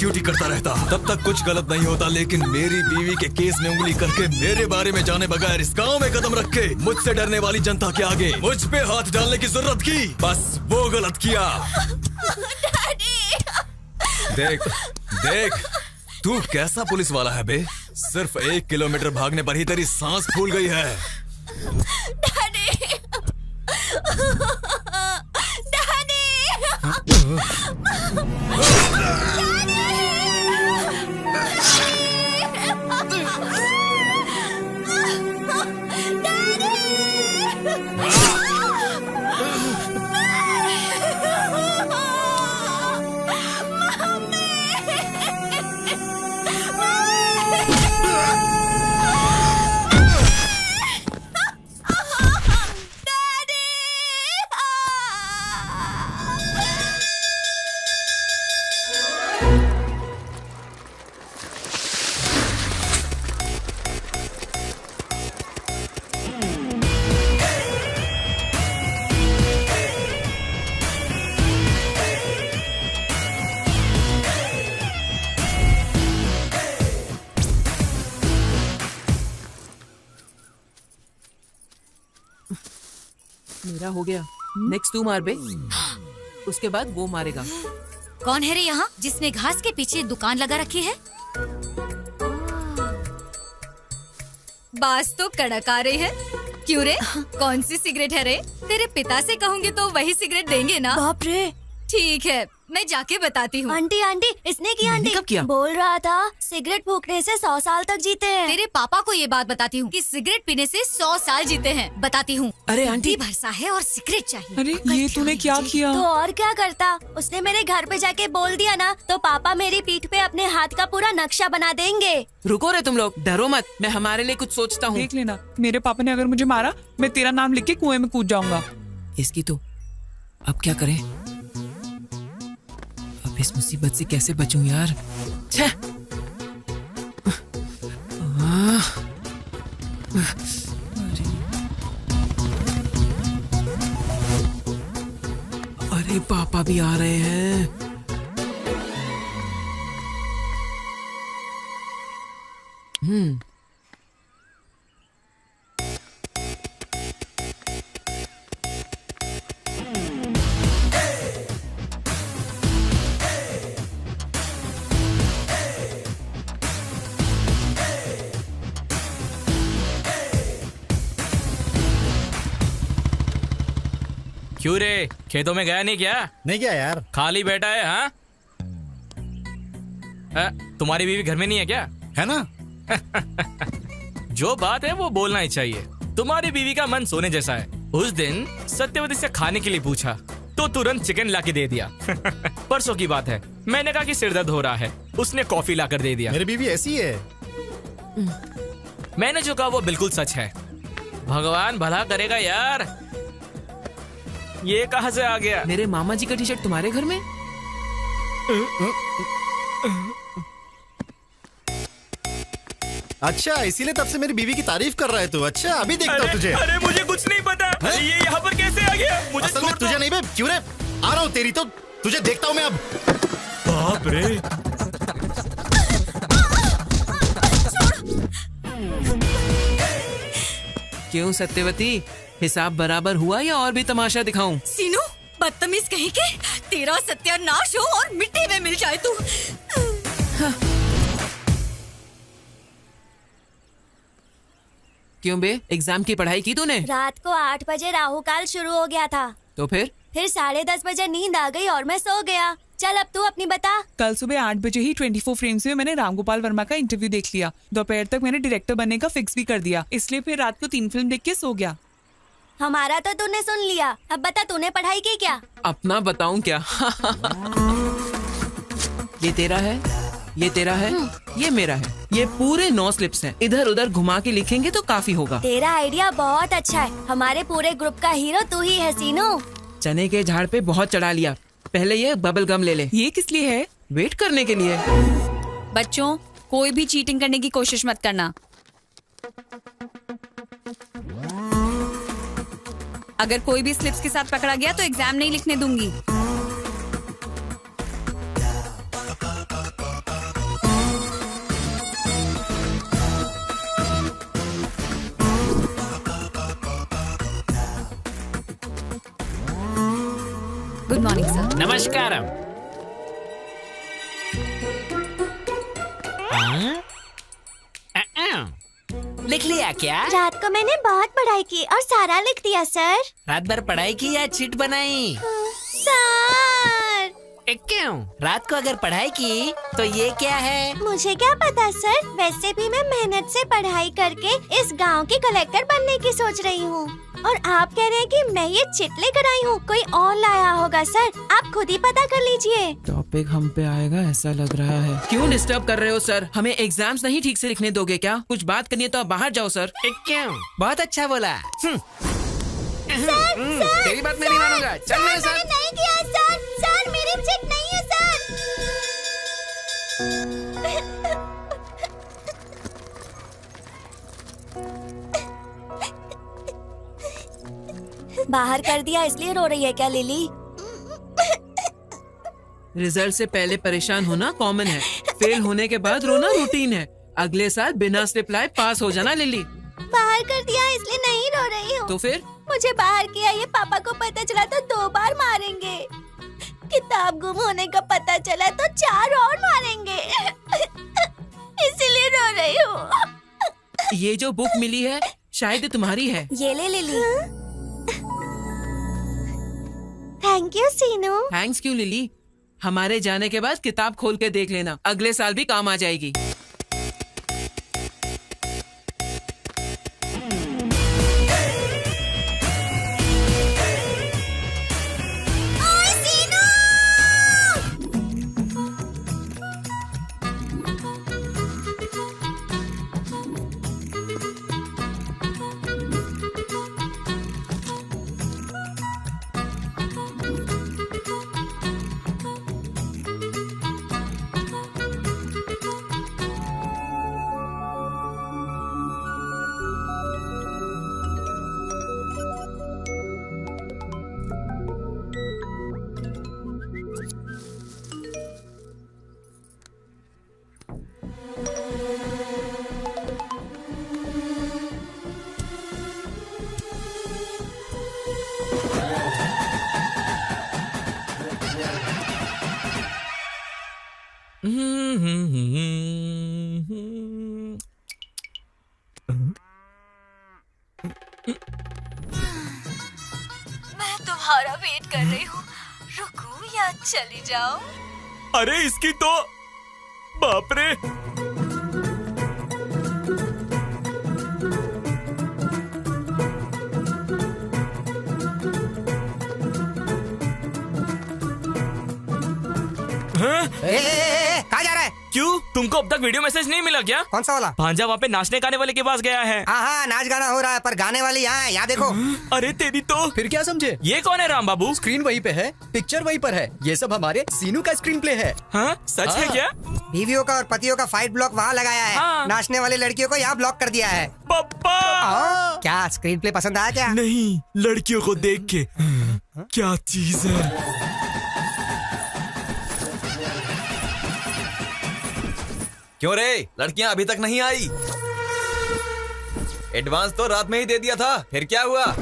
Duty करता रहता तब तक कुछ गलत नहीं होता, लेकिन मेरी बीवी के केस में उंगली करके मेरे बारे में जाने बगैर इस गांव में कदम रख के मुझसे डरने वाली जनता के आगे मुझ पे हाथ डालने की जरूरत की, बस वो गलत किया। देख देख तू कैसा पुलिस वाला है बे, सिर्फ 1 किलोमीटर भागने पर ही तेरी सांस फूल गई है। मेरा हो गया, नेक्स्ट तू मार बे, उसके बाद वो मारेगा। कौन है रे यहाँ जिसने घास के पीछे दुकान लगा रखी है? बास तो कड़क आ रही है। क्यों रे, कौन सी सिगरेट है रे? तेरे पिता से कहूँगी तो वही सिगरेट देंगे ना? बाप रे। ठीक है, मैं जाके बताती हूँ। आंटी आंटी इसने किया, आंटी कब किया? बोल रहा था सिगरेट फूकने से 100 साल तक जीते हैं। तेरे पापा को ये बात बताती हूँ कि सिगरेट पीने से 100 साल जीते हैं। बताती हूँ। अरे आंटी, भरसा है और सिगरेट चाहिए। अरे ये तूने क्या किया? तो और क्या करता, उसने मेरे घर पे जाके बोल दिया ना तो पापा मेरी पीठ पे अपने हाथ का पूरा नक्शा बना देंगे। रुको रे तुम लोग, डरो मत, मैं हमारे लिए कुछ सोचता हूँ। देख लेना, मेरे पापा ने अगर मुझे मारा मैं तेरा नाम लिख के कुएं में कूद जाऊंगा। इसकी तो अब क्या करें, अब इस मुसीबत से कैसे बचूं यार। छह। अरे पापा भी आ रहे हैं। क्यों रे, खेतों में गया नहीं क्या? नहीं गया यार, खाली बैठा है। हाँ, तुम्हारी बीवी घर में नहीं है क्या? है ना। जो बात है वो बोलना ही चाहिए। तुम्हारी बीवी का मन सोने जैसा है। उस दिन सत्यवती से खाने के लिए पूछा तो तुरंत चिकन लाके दे दिया। परसों की बात है, मैंने कहा कि सिर दर्द हो रहा है, उसने कॉफी लाकर दे दिया। मेरी बीवी ऐसी है। मैंने जो कहा वो बिल्कुल सच है। भगवान भला करेगा यार। ये कहाँ से आ गया? मेरे मामा जी का टी शर्ट तुम्हारे घर में? अच्छा, इसीलिए तब से मेरी बीवी की तारीफ कर रहा है तू। अच्छा, अभी देखता हूँ तुझे। अरे मुझे कुछ नहीं पता। ये यहाँ पर कैसे आ गया? मुझे असल में तुझे नहीं बे, क्यों रे? आ रहा हूँ तेरी तो, तुझे देखता हूँ मैं अब। बाप रे। क्यों सत्यवती, हिसाब बराबर हुआ या और भी तमाशा दिखाऊं? सीनू, बदतमीज कहीं के, तेरा सत्यानाश हो और मिट्टी में मिल जाए तू। क्यों बे, एग्जाम की पढ़ाई की तूने? रात को 8 बजे राहु काल शुरू हो गया था, तो फिर 10:30 बजे नींद आ गई और मैं सो गया। चल अब तू अपनी बता। कल सुबह 8 बजे ही 24 फ्रेम्स में मैंने रामगोपाल वर्मा का इंटरव्यू देख लिया। दोपहर तक मैंने डायरेक्टर बनने का फिक्स भी कर दिया, इसलिए फिर रात को 3 फिल्म देख के सो गया। हमारा तो तूने सुन लिया, अब बता तूने पढ़ाई की क्या? अपना बताऊं क्या? ये तेरा है, ये तेरा है, ये मेरा है। ये पूरे 9 स्लिप्स हैं। इधर उधर घुमा के लिखेंगे तो काफी होगा। तेरा आइडिया बहुत अच्छा है। हमारे पूरे ग्रुप का हीरो तू ही है सीनू। चने के झाड़ पे बहुत चढ़ा लिया। पहले ये बबल गम ले ले। ये किस लिए है? वेट करने के लिए। बच्चों, कोई भी चीटिंग करने की कोशिश मत करना। अगर कोई भी स्लिप्स के साथ पकड़ा गया तो एग्जाम नहीं लिखने दूंगी। Good morning sir. नमस्कारम। लिख लिया क्या? रात को मैंने बहुत पढ़ाई की और सारा लिख दिया सर। रात भर पढ़ाई की या चिट बनाई? सर क्यों? रात को अगर पढ़ाई की तो ये क्या है? मुझे क्या पता सर, वैसे भी मैं मेहनत से पढ़ाई करके इस गांव की कलेक्टर बनने की सोच रही हूँ। और आप कह रहे हैं कि मैं ये चिट लेकर आई हूँ, कोई और लाया होगा सर, आप खुद ही पता कर लीजिए। टॉपिक हम पे आएगा ऐसा लग रहा है। क्यों डिस्टर्ब कर रहे हो सर? हमें एग्जाम्स नहीं ठीक से लिखने दोगे क्या? कुछ बात करनी है तो आप बाहर जाओ सर। क्यों? बहुत अच्छा बोला। तेरी बात मैं नहीं मानूंगा। चल मेरे साथ। मैंने नहीं किया सर, सर मेरी चिट नहीं है सर। बाहर कर दिया इसलिए रो रही है क्या लिली? रिजल्ट से पहले परेशान होना कॉमन है, फेल होने के बाद रोना रूटीन है। अगले साल बिना स्लिप लाए पास हो जाना लिली। बाहर कर दिया इसलिए नहीं रो रही हूँ। तो फिर? मुझे बाहर किया ये पापा को पता चला तो 2 बार मारेंगे। किताब गुम होने का पता चला तो 4 और मारेंगे। इसीलिए रो रही हूँ। ये जो बुक मिली है शायद तुम्हारी है। ये ले Lily. Thank you Seenu. Thanks क्यों लिली? हमारे जाने के बाद किताब खोल के देख लेना, अगले साल भी काम आ जाएगी। मैं तुम्हारा वेट कर रही हूँ, रुकूं या चली जाऊं? अरे इसकी तो बाप रे। कहाँ जा रहा है? क्यों, तुमको अब तक वीडियो मैसेज नहीं मिला क्या? कौन सा वाला? भांजा वहाँ पे नाचने गाने वाले के पास गया है। हाँ नाच गाना हो रहा है पर गाने वाली यहाँ है, यहाँ देखो। अरे तेरी तो। फिर क्या समझे? ये कौन है राम बाबू? स्क्रीन वहीं पे है, पिक्चर वहीं पर है, ये सब हमारे सीनू का स्क्रीन प्ले है। हाँ सच है क्या? बीवियों का और पतियों का फाइट ब्लॉक वहाँ लगाया है। हाँ। नाचने वाली लड़कियों को यहाँ ब्लॉक कर दिया है। पापा क्या स्क्रीन प्ले पसंद आया क्या? नहीं, लड़कियों को देख के क्या चीज है। क्यों रे, लड़कियां अभी तक नहीं आई? एडवांस तो रात में ही दे दिया था, फिर क्या हुआ?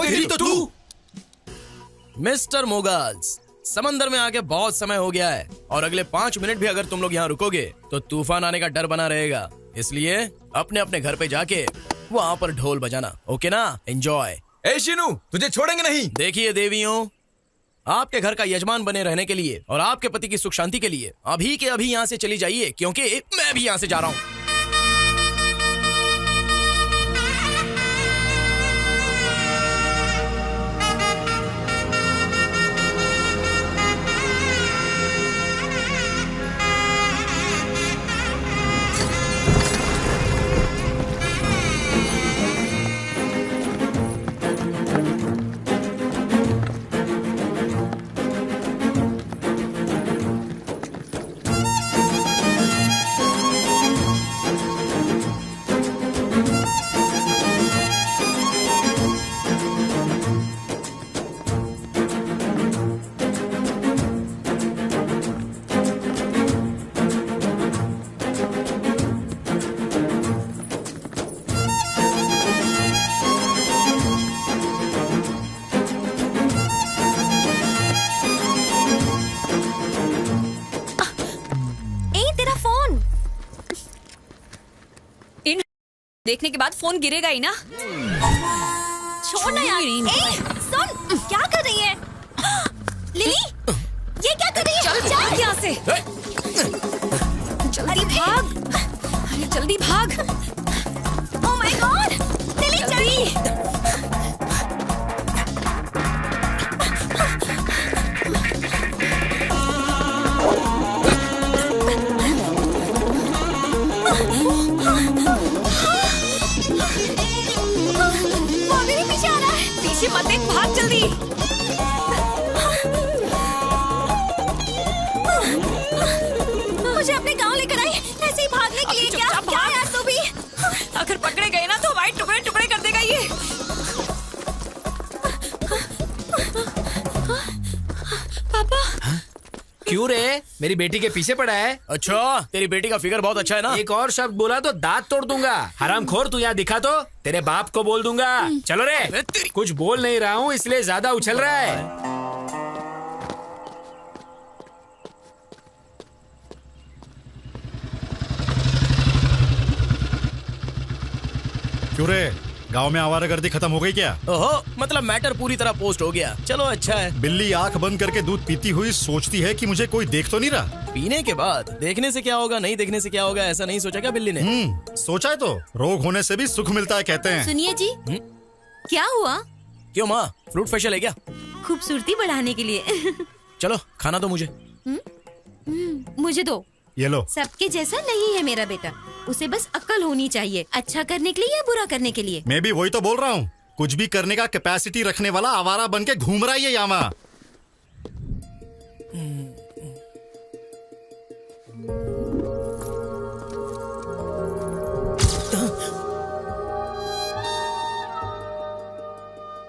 तेरी तो तू। मिस्टर मोगल्स, समंदर में आके बहुत समय हो गया है और अगले 5 मिनट भी अगर तुम लोग यहाँ रुकोगे तो तूफान आने का डर बना रहेगा। इसलिए अपने अपने घर पे जाके वहाँ पर ढोल बजाना, ओके ना? एंजॉय। ए शीनू, तुझे छोड़ेंगे नहीं। देखिए देवियों, आपके घर का यजमान बने रहने के लिए और आपके पति की सुख शांति के लिए अभी के अभी यहाँ से चली जाइए, क्योंकि मैं भी यहाँ से जा रहा हूँ। देखने के बाद फोन गिरेगा ही ना। छोड़ ना यार। ए, सुन, क्या कर रही है लिली? ये क्या कर रही है? चल भाग यहाँ से। जल्दी भाग, अरे जल्दी भाग। ओह माय गॉड, लिली जल्दी। वो मेरे पीछे आ रहा है। पीछे मत देख, भाग जल्दी। मुझे अपने गांव लेकर आई, ऐसे ही भागने के लिए। क्या यार तू भी? अगर पकड़े गए ना तो हमारे टुकड़े टुकड़े कर देगा ये। पापा। क्यों रे? मेरी बेटी के पीछे पड़ा है? अच्छा, तेरी बेटी का फिगर बहुत अच्छा है ना। एक और शब्द बोला तो दांत तोड़ दूंगा। हरामखोर, तू यहाँ दिखा तो तेरे बाप को बोल दूंगा। चलो रे। कुछ बोल नहीं रहा हूँ इसलिए ज्यादा उछल रहा है। क्यों रे, गांव में आवारागर्दी खत्म हो गई क्या? ओहो, मतलब मैटर पूरी तरह पोस्ट हो गया। चलो अच्छा है। बिल्ली आंख बंद करके दूध पीती हुई सोचती है कि मुझे कोई देख तो नहीं रहा। पीने के बाद देखने से क्या होगा, नहीं देखने से क्या होगा, ऐसा नहीं सोचा क्या बिल्ली ने? सोचा है तो रोग होने से भी सुख मिलता है कहते हैं। सुनिए जी, क्या हुआ? क्यों माँ, फ्रूट फेशियल है क्या? खूबसूरती बढ़ाने के लिए। चलो खाना दो मुझे। मुझे दो। ये लो। सबके जैसा नहीं है मेरा बेटा, उसे बस अक्ल होनी चाहिए, अच्छा करने के लिए या बुरा करने के लिए। मैं भी वही तो बोल रहा हूँ, कुछ भी करने का कैपेसिटी रखने वाला आवारा बन के घूम रहा है ये यामा।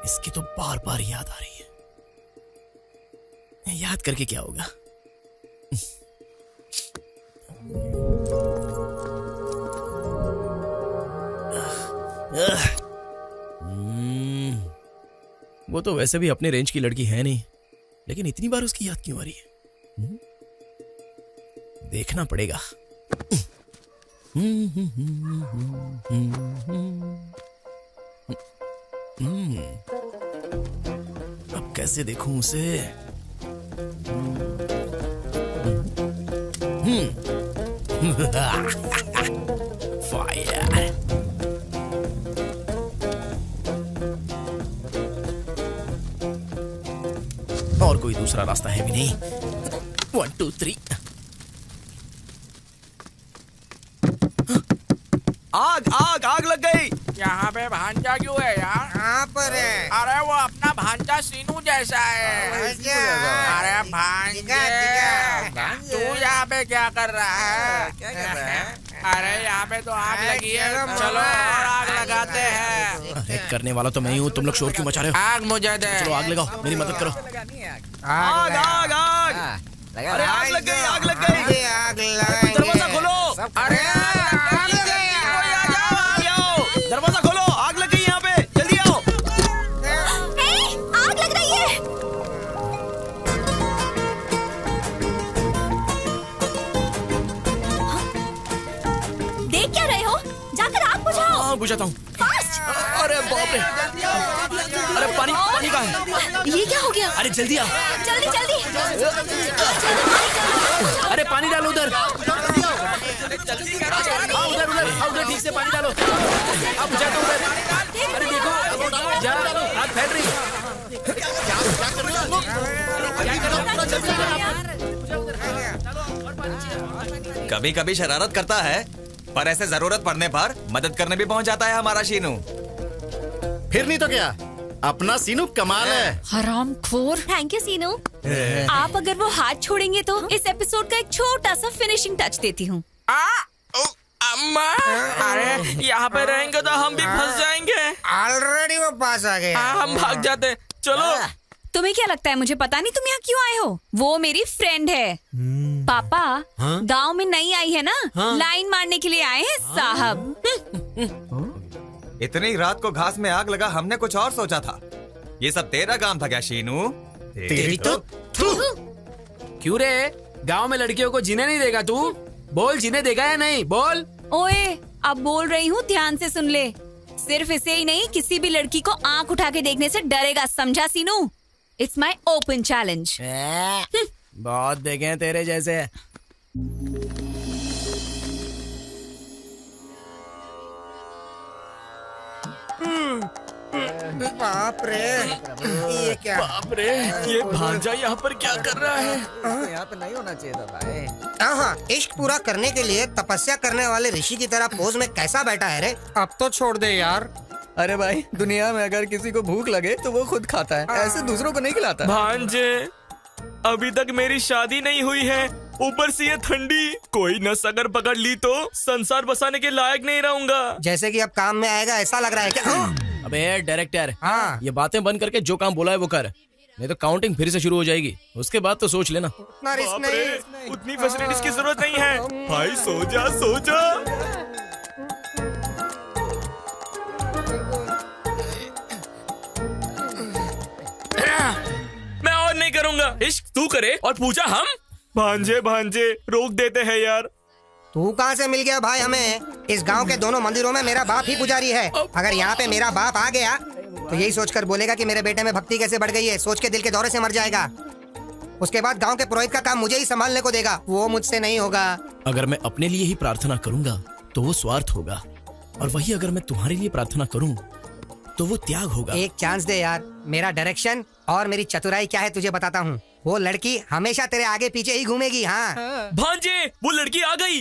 इसकी तो बार बार याद आ रही है। याद करके क्या होगा? वो तो वैसे भी अपने रेंज की लड़की है नहीं, लेकिन इतनी बार उसकी याद क्यों आ रही है? देखना पड़ेगा। अब कैसे देखूं उसे? फायर। और कोई दूसरा रास्ता है भी नहीं। 1 2 3। आग आग आग लग गई। यहाँ पे भांजा क्यों है यार? कहाँ पर है? अरे वो अपना भांजा सीनू जैसा है। अरे भांजे, तू यहाँ पे क्या कर रहा है? क्या कर रहा है? अरे यहाँ पे तो आग लगी है, चलो और आग लगाते हैं। अरे करने वाला तो मैं ही हूँ, तुम लोग शोर क्यों मचा रहे हो? आग मुझे दे। चलो आग लगाओ, मेरी मदद करो। आग आग आग। अरे आग लग गई, आग लग गई। आग लगाएंगे। दरवाजा खोलो। अरे दरवाजा खोलो, आग लग गई यहाँ पे, जल्दी आओ। आग लग रही है। देख क्या रहे हो? जाकर आग बुझाओ। हाँ बुझाता हूँ। फास्ट। अरे बाप रे, अरे पानी पानी कहाँ है? ये क्या हो गया? अरे जल्दी आ। जल्दी जल्दी। अरे पानी डालो उधर। उधर उधर उधर ठीक से पानी डालो। अब बुझा दो उधर। अरे देखो जा, आग फैल रही। कभी कभी शरारत करता है, पर ऐसे जरूरत पड़ने पर मदद करने भी पहुंच जाता है हमारा शीनू। फिर नहीं तो क्या, अपना सीनू कमाल है। हरामखोर। थैंक यू सीनू। आप अगर वो हाथ छोड़ेंगे तो इस एपिसोड का एक छोटा सा फिनिशिंग टच देती हूँ। अम्मा, अरे यहाँ पे रहेंगे तो हम भी फंस जाएंगे। ऑलरेडी वो पास आ गए। हाँ, हम भाग जाते। चलो। तुम्हें क्या लगता है मुझे पता नहीं तुम यहाँ क्यों आए हो? वो मेरी फ्रेंड है। पापा गांव में नई आई है ना, लाइन मारने के लिए आए हैं साहब। इतनी रात को घास में आग लगा, हमने कुछ और सोचा था। ये सब तेरा काम था क्या शीनू? तेरी तो क्यों रे, गांव में लड़कियों को जीने नहीं देगा तू? बोल, जीने देगा या नहीं? बोल। ओए, अब बोल रही हूँ, ध्यान से सुन ले। सिर्फ इसे ही नहीं, किसी भी लड़की को आंख उठा के देखने से डरेगा, समझा Seenu? It's my open challenge. बहुत देखे हैं तेरे जैसे। बाप रे, ये क्या? बाप रे, ये भांजा यहाँ पर क्या कर रहा है? यहाँ पे नहीं होना चाहिए था भाई। हाँ, इश्क पूरा करने के लिए तपस्या करने वाले ऋषि की तरह पोज में कैसा बैठा है रे? अब तो छोड़ दे यार। अरे भाई, दुनिया में अगर किसी को भूख लगे तो वो खुद खाता है, ऐसे दूसरों को नहीं खिलाता। भांजे, अभी तक मेरी शादी नहीं हुई है, ऊपर से ये ठंडी। कोई नस अगर पकड़ ली तो संसार बसाने के लायक नहीं रहूंगा। जैसे कि अब काम में आएगा ऐसा लग रहा है क्या? अबे डायरेक्टर, हाँ, ये बातें बंद करके जो काम बोला है वो कर, नहीं तो काउंटिंग फिर से शुरू हो जाएगी। उसके बाद तो सोच लेना। उतना रिस्क नहीं। उतनी फैसिलिटीज की जरूरत नहीं है। भाई सो जा, सो जा। मैं और नहीं करूंगा। इश्क तू करे और पूजा हम। भांजे भांजे रोक देते हैं यार। तू कहाँ से मिल गया भाई हमें? इस गांव के दोनों मंदिरों में मेरा बाप ही पुजारी है। अगर यहाँ पे मेरा बाप आ गया तो यही सोचकर बोलेगा कि मेरे बेटे में भक्ति कैसे बढ़ गई है। सोच के दिल के दौरे से मर जाएगा। उसके बाद गांव के पुरोहित का काम मुझे ही संभालने को देगा। वो मुझसे नहीं होगा। अगर मैं अपने लिए ही प्रार्थना करूंगा तो वो स्वार्थ होगा, और वही अगर मैं तुम्हारे लिए प्रार्थना करूं तो वो त्याग होगा। एक चांस दे यार। मेरा डायरेक्शन और मेरी चतुराई क्या है तुझे बताता हूँ। वो लड़की हमेशा तेरे आगे पीछे ही घूमेगी। हाँ भांजे, वो लड़की आ गई।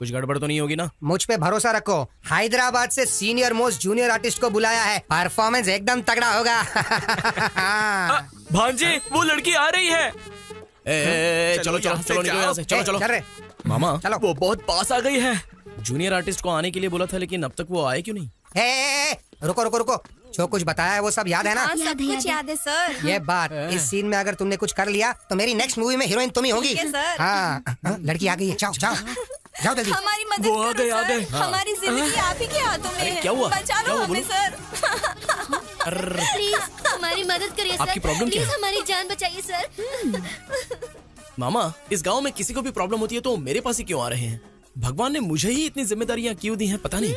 कुछ गड़बड़ तो नहीं होगी ना? मुझ पे भरोसा रखो। हैदराबाद से सीनियर मोस्ट जूनियर आर्टिस्ट को बुलाया है। परफॉर्मेंस एकदम तगड़ा होगा। भांजे, वो लड़की आ रही है। चलो चलो चलो निकलो यहाँ से। चलो चलो। चल रहे मामा, चलो। वो बहुत पास आ गई है। जूनियर आर्टिस्ट को आने के लिए बोला था, लेकिन अब तक वो आए क्यों नहीं? रुको रुको रुको। जो कुछ बताया है वो सब याद है ना? सब कुछ याद है सर। ये बात, इस सीन में अगर तुमने कुछ कर लिया तो मेरी नेक्स्ट मूवी में हीरोइन तुम ही होगी। हाँ, लड़की आ गई है। जाओ जाओ जाओ जल्दी। हमारी मदद करो सर। हमारी जिंदगी आप ही के हाथों में है। क्या हुआ? बचा लो हमें सर। प्लीज हमारी मदद करिए सर। आपकी प्रॉब्लम क्या है? प्लीज हमारी जान बचाइए सर। मामा, इस गांव में किसी को भी प्रॉब्लम होती है तो मेरे पास ही क्यों आ रहे हैं? भगवान ने मुझे ही इतनी जिम्मेदारियां क्यों दी हैं, पता नहीं।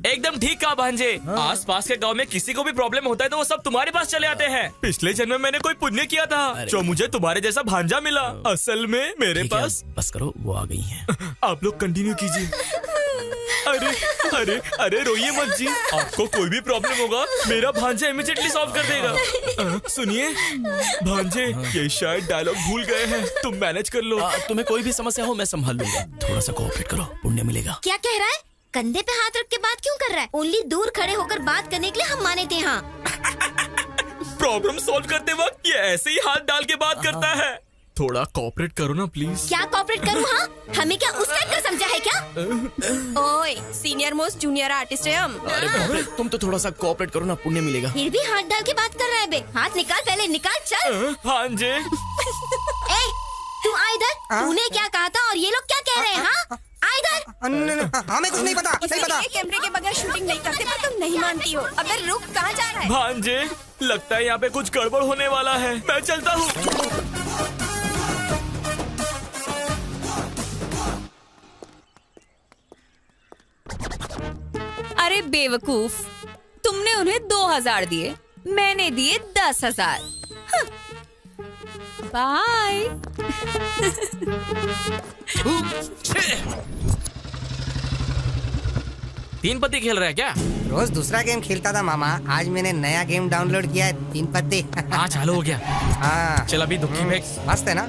एकदम ठीक कहा भांजे। आस पास के गांव में किसी को भी प्रॉब्लम होता है तो वो सब तुम्हारे पास चले आते हैं। पिछले जन्म में मैंने कोई पुण्य किया था जो मुझे तुम्हारे जैसा भांजा मिला। असल में मेरे पास। बस करो, वो आ गई हैं। आप लोग कंटिन्यू कीजिए। अरे अरे अरे रोइए मत जी। आपको कोई भी प्रॉब्लम होगा मेरा भांजा इमीडिएटली सॉल्व कर देगा। सुनिए भांजे, ये शायद डायलॉग भूल गए हैं, तुम मैनेज कर लो। तुम्हें कोई भी समस्या हो मैं संभाल लूंगा। थोड़ा सा कोऑपरेट करो, पुण्य मिलेगा। क्या कह रहा है? कंधे पे हाथ रख के बात क्यों कर रहा है? ओनली दूर खड़े होकर बात करने के लिए हम माने थे। हाँ, प्रॉब्लम सॉल्व करते वक्त ये ऐसे ही हाथ डाल के बात करता है। थोड़ा कोऑपरेट करो ना प्लीज। क्या कोऑपरेट करूँ? हाँ, हमें क्या उस टाइप का समझा है क्या? ओए, सीनियर मोस्ट जूनियर आर्टिस्ट है हम। अरे बाप रे, तुम तो थोड़ा सा कोऑपरेट करो ना, पुण्य मिलेगा। फिर भी हाथ डाल के बात कर रहा है बे। हाथ निकाल, पहले निकाल। चल। भांजे, ए, तू आ इधर। तूने क्या कहा था और ये लोग क्या कह रहे हैं? हाँ, आ इधर। हमें कुछ नहीं पता। नहीं पता। कैमरे के बगैर शूटिंग नहीं करते, पर तुम नहीं मानती हो। अबे रुक, कहाँ जा रहा है? भांजे, लगता है यहाँ पे कुछ गड़बड़ होने वाला है। मैं चलता हूँ। अरे बेवकूफ, तुमने उन्हें 2000 दिए, मैंने दिए 10,000। बाय। तीन पत्ती खेल रहा है क्या? रोज दूसरा गेम खेलता था मामा, आज मैंने नया गेम डाउनलोड किया है, 3 पत्ते। हाँ चालू हो गया। हाँ चल अभी दुखी फेंक। मस्त है ना?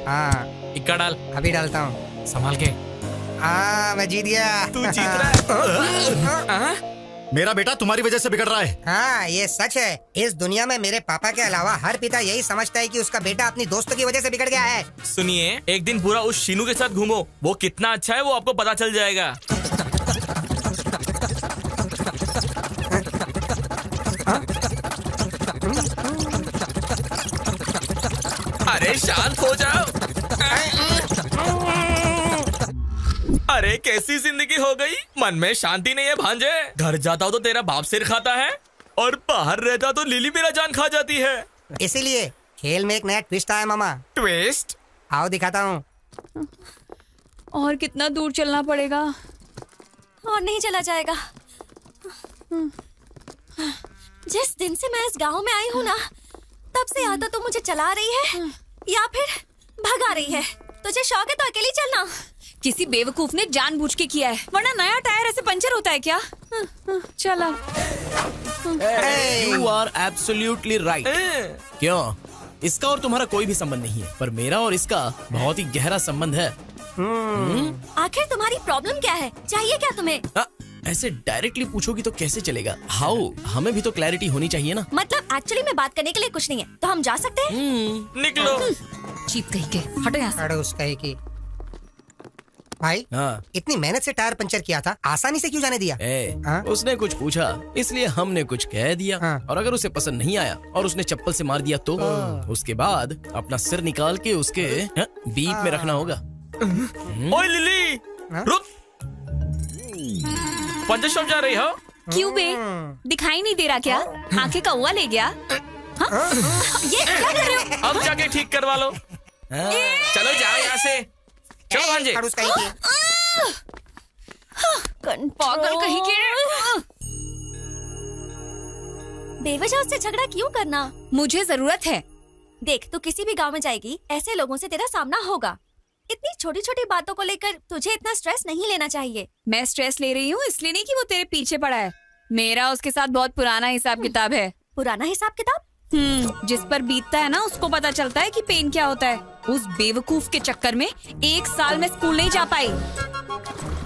हाँ इक्का डाल। अभी डालता हूँ। संभाल के। हाँ मैं जीत गया। तू जीत रहा है। मेरा बेटा तुम्हारी वजह से बिगड़ रहा है। हाँ ये सच है। इस दुनिया में मेरे पापा के अलावा हर पिता यही समझता है कि उसका बेटा अपनी दोस्तों की वजह से बिगड़ गया है। सुनिए, एक दिन पूरा उस शीनू के साथ घूमो, वो कितना अच्छा है वो आपको पता चल जाएगा। अरे शांत हो जाओ। अरे कैसी जिंदगी हो गई, मन में शांति नहीं है भांजे। घर जाता हो तो तेरा बाप सिर खाता है और बाहर रहता तो लिली मेरा जान खा जाती है। इसीलिए खेल में एक नया ट्विस्ट आया मामा। ट्विस्ट? आओ दिखाता हूँ। और कितना दूर चलना पड़ेगा? और नहीं चला जाएगा। जिस दिन से मैं इस गांव में आई हूँ ना, तब से या तो मुझे चला रही है या फिर भगा रही है। तुझे शौक है तो अकेली चलना। किसी बेवकूफ ने जानबूझ के किया है, वरना नया टायर ऐसे पंचर होता है क्या? चला। You are absolutely right। क्यों? इसका और तुम्हारा कोई भी संबंध नहीं है, पर मेरा और इसका बहुत ही गहरा संबंध है। आखिर तुम्हारी प्रॉब्लम क्या है? चाहिए क्या तुम्हें? ऐसे डायरेक्टली पूछोगी तो कैसे चलेगा? हाउ, हमें भी तो क्लैरिटी होनी चाहिए ना। मतलब एक्चुअली में बात करने के लिए कुछ नहीं है, तो हम जा सकते हैं? निकलो। चीप कहीं के, हटो यहाँ से। उस कहीं की। भाई हाँ। इतनी मेहनत से टायर पंचर किया था, आसानी से क्यों जाने दिया? उसने कुछ पूछा इसलिए हमने कुछ कह दिया। और अगर उसे पसंद नहीं आया और उसने चप्पल से मार दिया तो उसके बाद अपना सिर निकाल के उसके बीप में रखना होगा। ओए लिली, रुक। पंचर शॉप जा रही हो? क्यों बे? दिखाई नहीं दे रहा क्या? आंखें कौवा ले गया? ये क्या कर रहे हो? अब जाके ठीक करवा लो। चलो जाओ यहाँ से। चलो भांजे। पागल कहीं के। बेवजह उससे झगड़ा क्यों करना? मुझे जरूरत है। देख, तू किसी भी गांव में जाएगी, ऐसे लोगों से तेरा सामना होगा। इतनी छोटी छोटी बातों को लेकर तुझे इतना स्ट्रेस नहीं लेना चाहिए। मैं स्ट्रेस ले रही हूँ इसलिए नहीं कि वो तेरे पीछे पड़ा है। मेरा उसके साथ बहुत पुराना हिसाब किताब है। पुराना हिसाब किताब? जिस पर बीतता है ना, उसको पता चलता है कि पेन क्या होता है। उस बेवकूफ के चक्कर में 1 साल में स्कूल नहीं जा पाई।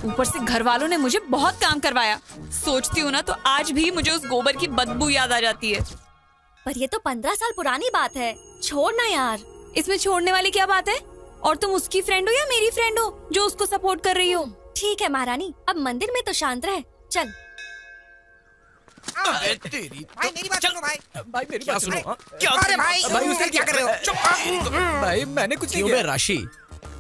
ऊपर से घर वालों ने मुझे बहुत काम करवाया। सोचती हूँ ना तो आज भी मुझे उस गोबर की बदबू याद आ जाती है। पर ये तो 15 साल पुरानी बात है, छोड़ ना यार। इसमें छोड़ने वाली क्या बात है? और तुम उसकी फ्रेंड हो या मेरी फ्रेंड हो जो उसको सपोर्ट कर रही हो? ठीक है महारानी, अब मंदिर में तो शांत रहे। चल। तेरी भाई मेरी बात सुनो भाई। भाई मेरी क्या बात सुनो? क्या? अरे भाई उसने क्या कर रहे हो? भाई मैंने कुछ नहीं क्यों किया। बे राशि?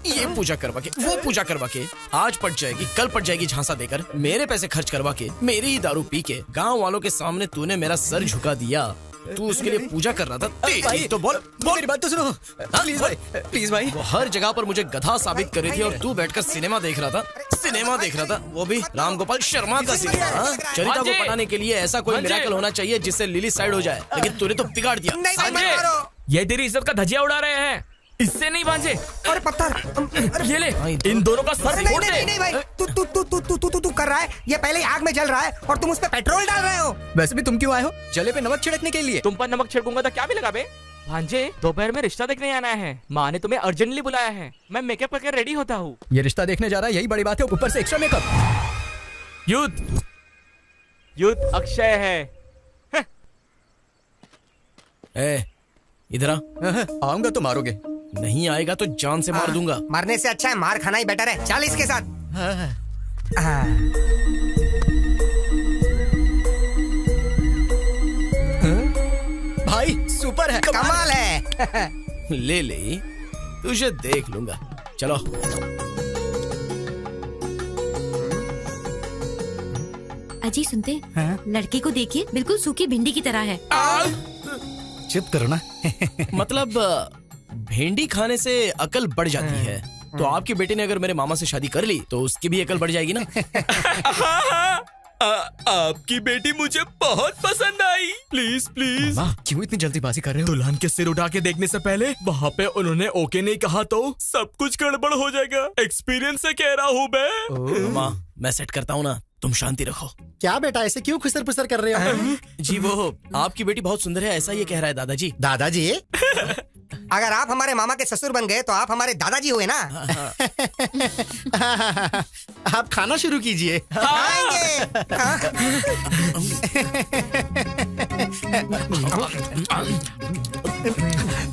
ये पूजा करवा के, वो पूजा करवा के, आज पट जाएगी, कल पट जाएगी झांसा देकर, मेरे पैसे खर्च करवा के, मेरी ही दारू पी के, गांव वालों के सामने तूने मेरा सर झुका दिया। तू उसके लिए पूजा कर रहा था। तेरी तो बोल मेरी बात तो सुनो प्लीज भाई, प्लीज भाई। वो हर जगह पर मुझे गधा साबित कर रही थी और तू बैठकर सिनेमा देख रहा था। सिनेमा देख रहा था, वो भी राम गोपाल शर्मा का सिनेमा। चरिता को पटाने के लिए ऐसा कोई मिरेकल होना चाहिए जिससे लिली साइड हो जाए, लेकिन तूने तो बिगाड़ दिया। ये तेरी इज्जत का धजिया उड़ा रहे हैं, इससे नहीं भांजे। अरे पत्थर ये ले, इन दोनों का सर फोड़ दे। नहीं भाई, तू कर रहा है। ये पहले ही आग में जल रहा है और तुम उस पे पेट्रोल डाल रहे हो। वैसे भी तुम क्यों आए हो? जले पे नमक छिड़कने के लिए। तुम पर नमक छिड़कूंगा तो क्या मिलेगा बे? भांजे, दोपहर में रिश्ता देखने आना है। माँ ने तुम्हें अर्जेंटली बुलाया है। मैं मेकअप करके रेडी होता हूँ। ये रिश्ता देखने जा रहा है, यही बड़ी बात है, ऊपर से एक्स्ट्रा मेकअप। युद्ध अक्षय है। इधर आ। आऊंगा तो मारोगे। नहीं आएगा तो जान से मार दूंगा। मरने से अच्छा है मार खाना ही बेटर है। चल इसके साथ। भाई सुपर है, कमाल है। ले तुझे देख लूंगा। चलो। अजी सुनते, लड़के को देखिए, बिल्कुल सूखी भिंडी की तरह है। चुप करो ना। मतलब भिंडी खाने से अकल बढ़ जाती है, तो आपकी बेटी ने अगर मेरे मामा से शादी कर ली तो उसकी भी अकल बढ़ जाएगी ना। आपकी बेटी मुझे बहुत पसंद आई। Please please. क्यों इतनी जल्दीबाजी कर रहे हो? दुल्हन के सिर उठा के देखने से पहले वहाँ पे उन्होंने ओके नहीं कहा तो सब कुछ गड़बड़ हो जाएगा। एक्सपीरियंस से कह रहा हूँ मैं। मामा, मैं सेट करता हूँ ना, तुम शांति रखो। क्या बेटा ऐसे क्यों खुसर पुसर कर रहे हो? जी वो आपकी बेटी बहुत सुंदर है, ऐसा ये कह रहा है दादाजी। दादाजी? अगर आप हमारे मामा के ससुर बन गए तो आप हमारे दादाजी हुए ना। आप खाना शुरू कीजिए। खाएंगे।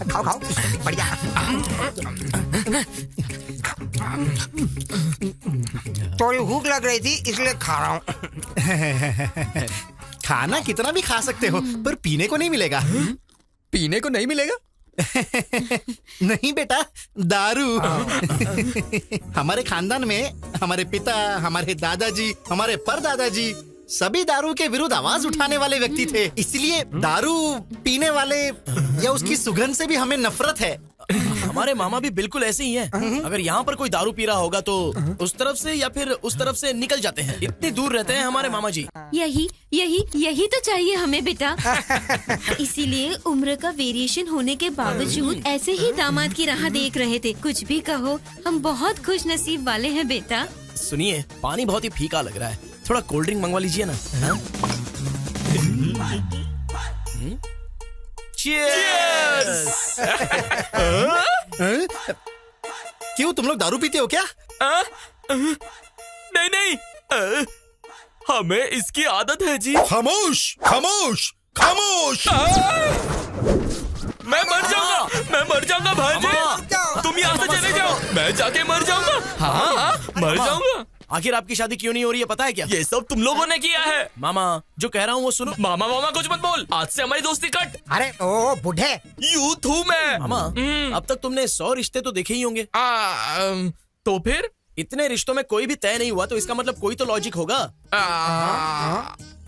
खाओ खाओ, बढ़िया। थोड़ी भूख लग रही थी इसलिए खा रहा हूँ। खाना कितना भी खा सकते हो, पर पीने को नहीं मिलेगा। पीने को नहीं मिलेगा? नहीं बेटा, दारू। हमारे खानदान में हमारे पिता, हमारे दादाजी, हमारे परदादाजी सभी दारू के विरुद्ध आवाज उठाने वाले व्यक्ति थे। इसलिए दारू पीने वाले या उसकी सुगंध से भी हमें नफरत है। हमारे मामा भी बिल्कुल ऐसे ही हैं। अगर यहाँ पर कोई दारू पी रहा होगा तो उस तरफ से या फिर उस तरफ से निकल जाते हैं। इतनी दूर रहते हैं हमारे मामा जी। यही तो चाहिए हमें बेटा। इसीलिए उम्र का वेरिएशन होने के बावजूद ऐसे ही दामाद की राह देख रहे थे। कुछ भी कहो, हम बहुत खुश नसीब वाले हैं बेटा। सुनिए, पानी बहुत ही फीका लग रहा है, थोड़ा कोल्ड ड्रिंक मंगवा लीजिए ना। Cheers! क्यों, तुम लोग दारू पीते हो क्या? नहीं, हमें इसकी आदत है जी। खामोश खामोश खामोश। मैं मर जाऊंगा भाई। तुम यहाँ से चले जाओ, मैं जाके मर जाऊंगा। हाँ, मर जाऊंगा। आखिर आपकी शादी क्यों नहीं हो रही है पता है क्या? ये सब तुम लोगों ने किया है। मामा जो कह रहा हूँ वो सुनो। मामा कुछ मत बोल, आज से हमारी दोस्ती कट। अरे ओ बुढ़े, यूथ हूँ मैं। मामा अब तक तुमने 100 रिश्ते तो देखे ही होंगे। तो फिर इतने रिश्तों में कोई भी तय नहीं हुआ तो इसका मतलब कोई तो लॉजिक होगा।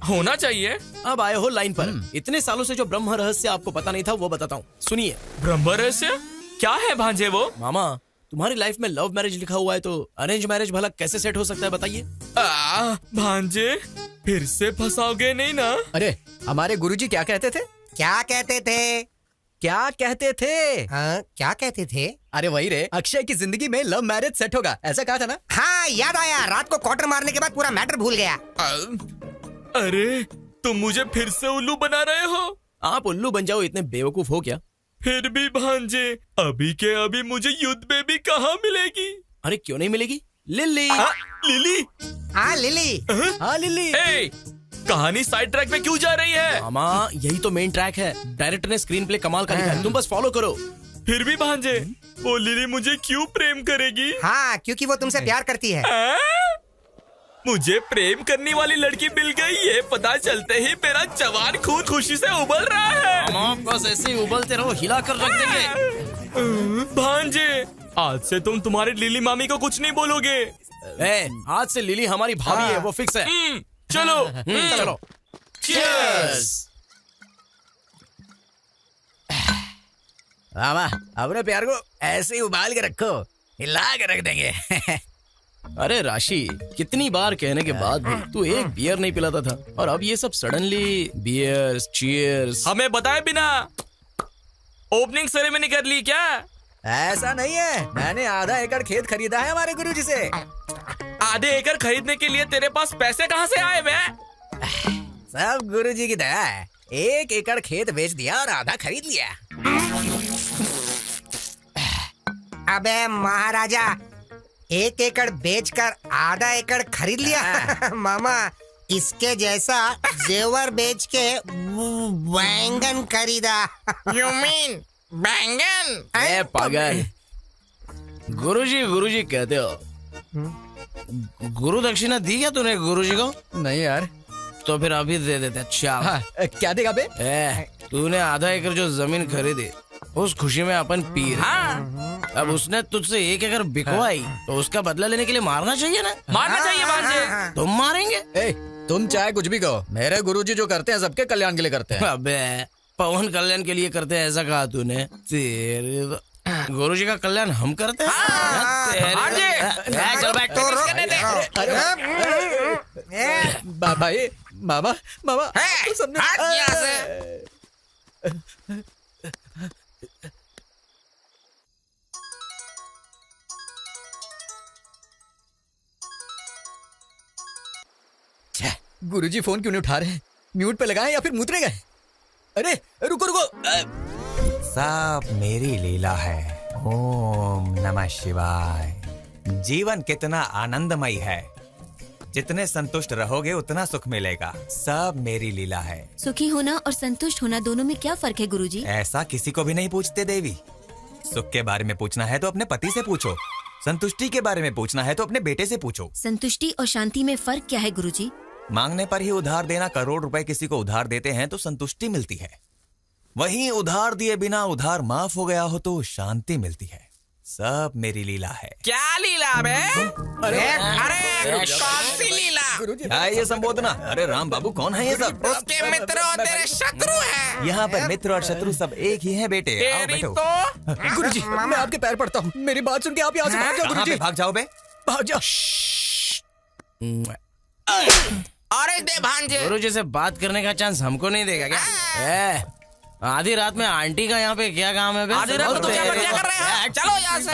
होना चाहिए। अब आए हो लाइन पर। इतने सालों से जो ब्रह्म रहस्य आपको पता नहीं था वो बताता हूँ, सुनिए। ब्रह्म रहस्य क्या है भांजे वो? मामा तुम्हारी लाइफ में लव मैरिज लिखा हुआ है तो अरेंज मैरिज भला कैसे सेट हो सकता है बताइए? भांजे फिर से फंसाओगे नहीं ना? अरे हमारे गुरुजी क्या कहते थे? क्या कहते थे? क्या कहते थे? हाँ, क्या कहते थे? अरे वही रे, अक्षय की जिंदगी में लव मैरिज सेट होगा, ऐसा कहा था ना? हाँ याद आया, रात को क्वार्टर मारने के बाद पूरा मैटर भूल गया। अरे तुम मुझे फिर से उल्लू बना रहे हो? आप उल्लू बन जाओ, इतने बेवकूफ हो क्या? फिर भी भांजे अभी के अभी मुझे युद्ध बेबी कहाँ मिलेगी? अरे क्यों नहीं मिलेगी? लिली। लिली? हाँ लिली। हाँ लिली। कहानी साइड ट्रैक पे क्यों जा रही है? मामा यही तो मेन ट्रैक है, डायरेक्टर ने स्क्रीन प्ले कमाल का लिखा है, तुम बस फॉलो करो। फिर भी भांजे वो लिली मुझे क्यों प्रेम करेगी? हाँ क्योंकि वो तुमसे प्यार करती है। मुझे प्रेम करने वाली लड़की मिल गई, ये पता चलते ही मेरा जवान खून खुशी से उबल रहा है। मामा बस ऐसे ही उबलते रहो, हिला कर रख देंगे। भांजे आज से तुम तुम्हारी लिली मामी को कुछ नहीं बोलोगे। आज से लिली हमारी भाभी है, वो फिक्स है। चलो चलो। Cheers! मामा अपने प्यार को ऐसे ही उबाल के रखो, हिला के रख देंगे। अरे राशि, कितनी बार कहने के बाद भी तू एक बियर नहीं पिलाता था और अब ये सब सडनली बियर चीयर्स। हमें बताए बिना ओपनिंग सेरेमनी कर ली क्या? ऐसा नहीं है, मैंने आधा एकड़ खेत खरीदा है हमारे गुरुजी से। आधे एकड़ खरीदने के लिए तेरे पास पैसे कहाँ से आए बे? सब गुरुजी की दया है, 1 एकड़ खेत बेच दिया और आधा खरीद लिया। अबे महाराजा, 1 एकड़ बेचकर आधा एकड़ खरीद लिया। मामा इसके जैसा जेवर बेच के बैंगन खरीदा। You mean बैंगन? ए पागल, गुरुजी कहते हो? गुरु दक्षिणा दी क्या तूने गुरुजी को? नहीं यार। तो फिर अभी दे देते। अच्छा हाँ, क्या देगा बे? तूने आधा एकड़ जो जमीन खरीदी उस खुशी में अपन पी रहे। हाँ। अब उसने तुझसे 1 एकड़ बिकवाई तो उसका बदला लेने के लिए मारना चाहिए ना? मारना चाहिए भांजे। तुम मारेंगे? तुम चाहे कुछ भी कहो, मेरे गुरुजी जो करते हैं सबके कल्याण के लिए करते हैं। अबे पवन कल्याण के लिए करते हैं ऐसा कहा तूने? तेरे गुरुजी का कल्याण हम करते हैं। चल बैठ। भाई मामा सबने गुरुजी फोन क्यों नहीं उठा रहे हैं? म्यूट पे लगाएं या फिर मुतरे गए? अरे रुको रुको। सब मेरी लीला है। ओम नमः शिवाय। जीवन कितना आनंदमय है, जितने संतुष्ट रहोगे उतना सुख मिलेगा। सब मेरी लीला है। सुखी होना और संतुष्ट होना दोनों में क्या फर्क है गुरुजी? ऐसा किसी को भी नहीं पूछते देवी। सुख के बारे में पूछना है तो अपने पति से पूछो, संतुष्टि के बारे में पूछना है तो अपने बेटे से पूछो। संतुष्टि और शांति में फर्क क्या है गुरुजी? मांगने पर ही उधार देना। करोड़ रुपए किसी को उधार देते हैं तो संतुष्टि मिलती है, वहीं उधार दिए बिना उधार माफ हो गया हो तो शांति मिलती है। सब मेरी लीला है। क्या लीला बे? अरे कौन सी लीला? क्या है ये संबोधना? अरे राम बाबू, कौन है ये सब? उसके मित्र और तेरे शत्रु हैं। यहाँ पर मित्र और शत्रु सब एक ही हैं बेटे। आओ बैठो। गुरुजी मैं आपके पैर पड़ता हूँ, मेरी बात सुन के आप यहाँ से भाग जाओ। गुरुजी भाग जाओ बे, भाग जाओ। अरे दे भांजे। गुरुजी से बात करने का चांस हमको नहीं देगा क्या? आधी रात में आंटी का यहाँ पे क्या काम है? आधी रात में क्या कर रहे हैं? चलो यहाँ से।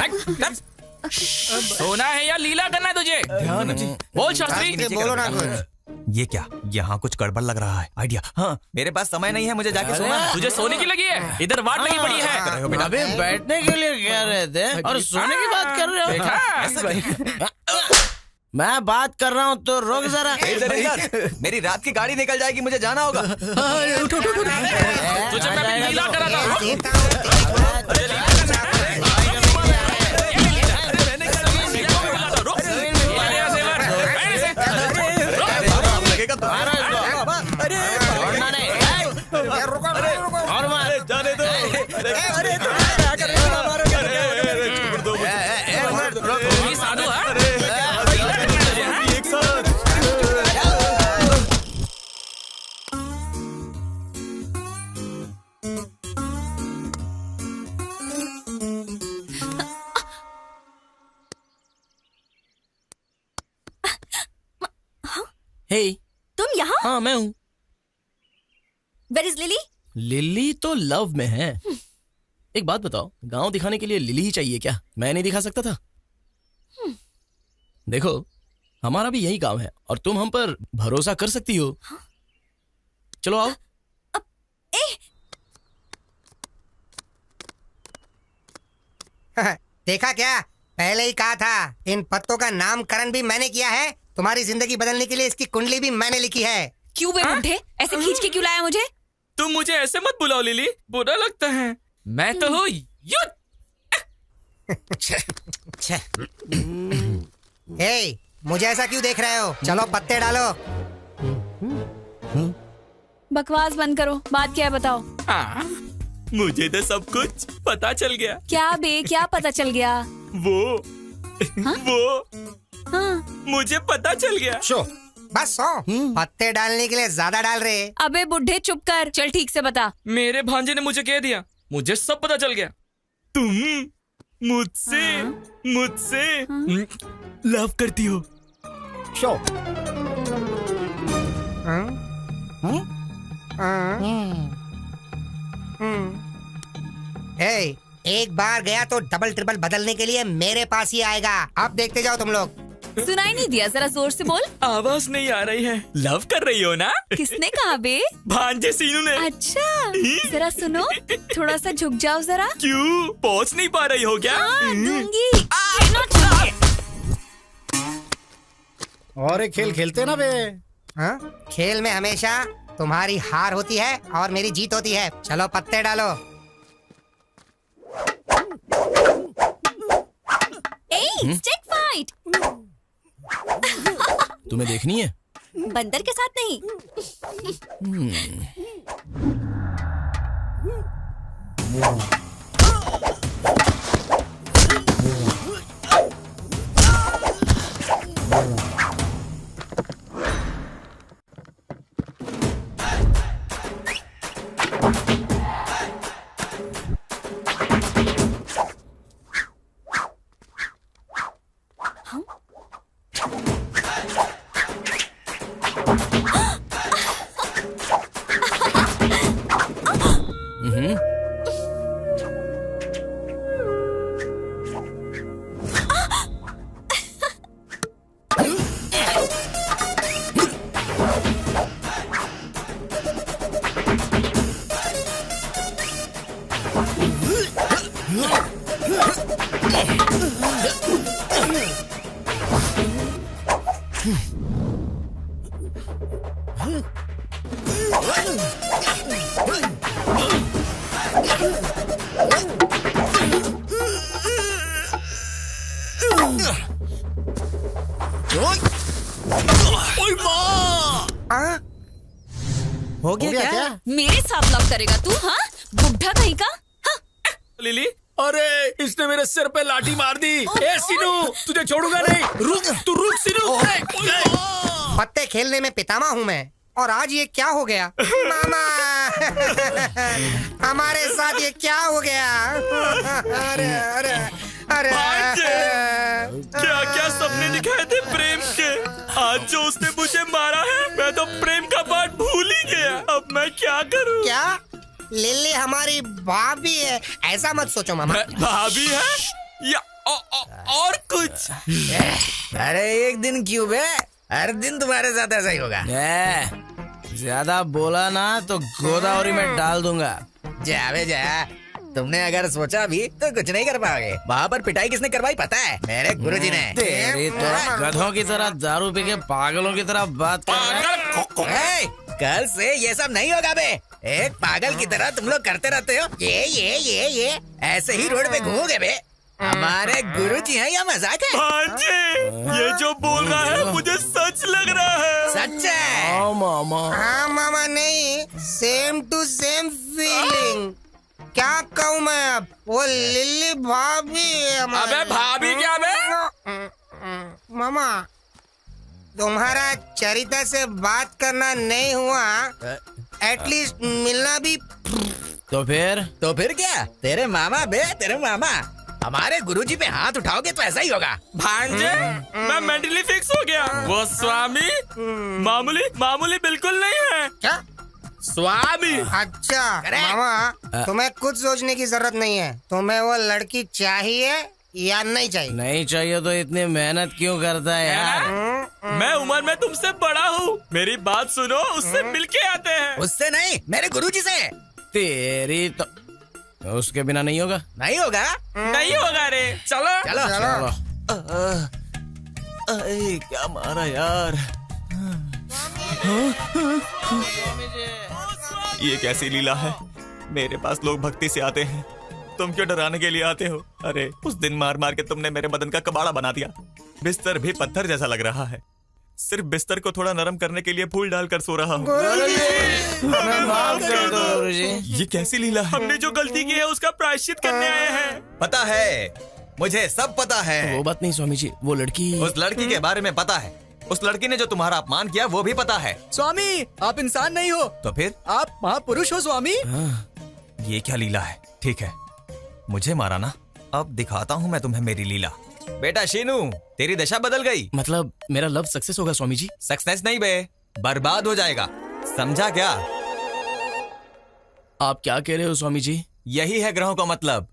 सोना है या लीला करना है तुझे? ध्यान बोल शास्त्री। बोलो ना कुछ। ये क्या, यहाँ कुछ गड़बड़ लग रहा है। आइडिया। हाँ, मेरे पास समय नहीं है, मुझे जाके सोना है। तुझे सोने की लगी है? इधर वाट लगी पड़ी है। अबे बैठने के लिए कह रहे थे और सोने की बात कर रहे हो? मैं बात कर रहा हूँ तो रुक जरा। मेरी रात की गाड़ी निकल जाएगी, मुझे जाना होगा। तुझे मैं लीला करा था। जाने दो। साधु हे, तुम यहाँ? हाँ मैं हूँ। Where is lily? लिली तो लव में है। एक बात बताओ, गांव दिखाने के लिए लिली ही चाहिए क्या? मैं नहीं दिखा सकता था? देखो, हमारा भी यही गांव है और तुम हम पर भरोसा कर सकती हो। चलो आओ। देखा क्या, पहले ही कहा था। इन पत्तों का नामकरण भी मैंने किया है। तुम्हारी जिंदगी बदलने के लिए इसकी कुंडली भी मैंने लिखी है। क्यों बे बुड्ढे, ऐसे खींच के क्यों लाया मुझे? तुम मुझे ऐसे मत बुलाओ लिली, बुरा लगता है। मैं तो हूँ युद्ध। हे, मुझे ऐसा क्यों देख रहे हो? चलो पत्ते डालो। बकवास बंद करो, बात क्या है बताओ? मुझे तो सब कुछ पता चल गया। क्या बे, क्या पता चल गया? वो मुझे पता चल गया। बस पत्ते डालने के लिए ज्यादा डाल रहे। अबे बुड्ढे चुप कर, चल ठीक से बता। मेरे भांजे ने मुझे कह दिया, मुझे सब पता चल गया। तुम मुझसे लव करती हो। एक बार गया तो डबल ट्रिपल बदलने के लिए मेरे पास ही आएगा। अब देखते जाओ तुम लोग। सुनाई नहीं दिया, जरा जोर से बोल। आवाज नहीं आ रही है। लव कर रही हो ना? किसने कहा बे? भांजे सीनू ने। अच्छा, जरा सुनो, थोड़ा सा झुक जाओ जरा। क्यों, पहुंच नहीं पा रही हो क्या? दूंगी। और एक खेल खेलते ना बे। हाँ? खेल में हमेशा तुम्हारी हार होती है और मेरी जीत होती है। चलो पत्ते डालो। Stick fight. तुम्हें देखनी है? बंदर के साथ नहीं। हो गया क्या? मेरे साथ लव करेगा तू? हाँ, बुढ़ा कहीं का। लिली, अरे इसने मेरे सिर पे लाठी मार दी। ए सीनू, तुझे छोड़ूंगा नहीं। रुक, तू रुक सीनू। पत्ते खेलने में पितामह हूँ मैं, और आज ये क्या हो गया? मामा हमारे साथ ये क्या हो गया? अरे अरे अरे क्या क्या सपने दिखाए थे प्रेम के। आज जो उसने मुझे मारा है, मैं तो प्रेम का पाठ भूल ही गया। अब मैं क्या करूं? क्या लिली हमारी भाभी है? ऐसा मत सोचो मामा। भाभी है या और कुछ? अरे एक दिन क्यों बे, हर दिन तुम्हारे साथ ऐसा ही होगा। ज्यादा बोला ना तो गोदावरी में डाल दूंगा। जा बे जा, तुमने अगर सोचा भी तो कुछ नहीं कर पाओगे। वहाँ पर पिटाई किसने करवाई पता है? मेरे गुरुजी ने। तेरी तो गधों की तरह दारू पी के पागलों की तरह बात कर रहे हैं। कल से ये सब नहीं होगा बे। एक पागल की तरह तुम लोग करते रहते हो ये ऐसे ही रोड पे घूमोगे बे। हमारे गुरुजी हैं या मजाक है? भांजे, ये जो बोल रहा है मुझे सच लग रहा है। सच है? हाँ मामा। हाँ मामा, नहीं, सेम टू सेम फीलिंग। क्या कहूँ मैं अब? वो लिली भाभी है हमारी। अबे भाभी क्या बे? मामा, तुम्हारा चरित्र से बात करना नहीं हुआ, एटलीस्ट मिलना भी। तो फिर क्या? तेरे मामा बे, तेरे मामा। हमारे गुरुजी पे हाथ उठाओगे तो ऐसा ही होगा। भांजे, मैं मेंटली फिक्स हो गया। वो स्वामी मामूली बिल्कुल नहीं है। क्या स्वामी? अच्छा मामा, तुम्हें कुछ सोचने की जरूरत नहीं है। तुम्हें वो लड़की चाहिए या नहीं चाहिए? नहीं चाहिए तो इतनी मेहनत क्यों करता है यार? मैं उम्र में तुमसे बड़ा हूँ, मेरी बात सुनो। उससे मिलके आते हैं। उससे नहीं, मेरे गुरुजी से। तेरी तो उसके बिना नहीं होगा। नहीं होगा रे। चलो चलो। क्या मारा यार? ये कैसी लीला है? मेरे पास लोग भक्ति से आते हैं, तुम क्यों डराने के लिए आते हो? अरे उस दिन मार मार के तुमने मेरे बदन का कबाड़ा बना दिया। बिस्तर भी पत्थर जैसा लग रहा है। सिर्फ बिस्तर को थोड़ा नरम करने के लिए फूल डालकर सो रहा हूँ। ये कैसी लीला है? हमने जो गलती की है उसका प्रायश्चित करने आए हैं। पता है, मुझे सब पता है। वो बात नहीं स्वामी जी, वो लड़की। उस लड़की के बारे में पता है। उस लड़की ने जो तुम्हारा अपमान किया वो भी पता है। स्वामी, आप इंसान नहीं हो तो फिर? आप महापुरुष हो स्वामी। ये क्या लीला है? ठीक है, मुझे मारा ना, अब दिखाता हूँ मैं तुम्हें मेरी लीला। बेटा शीनू, तेरी दशा बदल गई। मतलब मेरा लव सक्सेस होगा स्वामी जी? सक्सेस नहीं बे, बर्बाद हो जाएगा। समझा क्या? आप क्या कह रहे हो स्वामी जी? यही है ग्रहों का मतलब।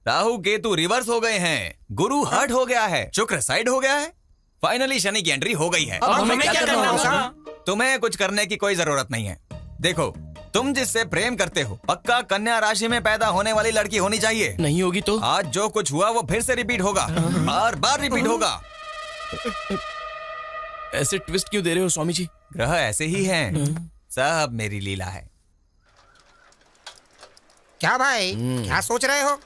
राहु केतु रिवर्स हो गए हैं, गुरु हर्ट हो गया है, शुक्र साइड हो गया है, फाइनली शनि की एंट्री हो गई है। अब हमें क्या करना होगा? तुम्हें कुछ करने की कोई जरूरत नहीं है। देखो, तुम जिससे प्रेम करते हो पक्का कन्या राशि में पैदा होने वाली लड़की होनी चाहिए। नहीं होगी तो? आज जो कुछ हुआ वो फिर से रिपीट होगा, बार बार रिपीट होगा। ऐसे ट्विस्ट क्यों दे रहे हो स्वामी जी? ग्रह ऐसे ही हैं, सब मेरी लीला है। क्या भाई, क्या सोच रहे हो?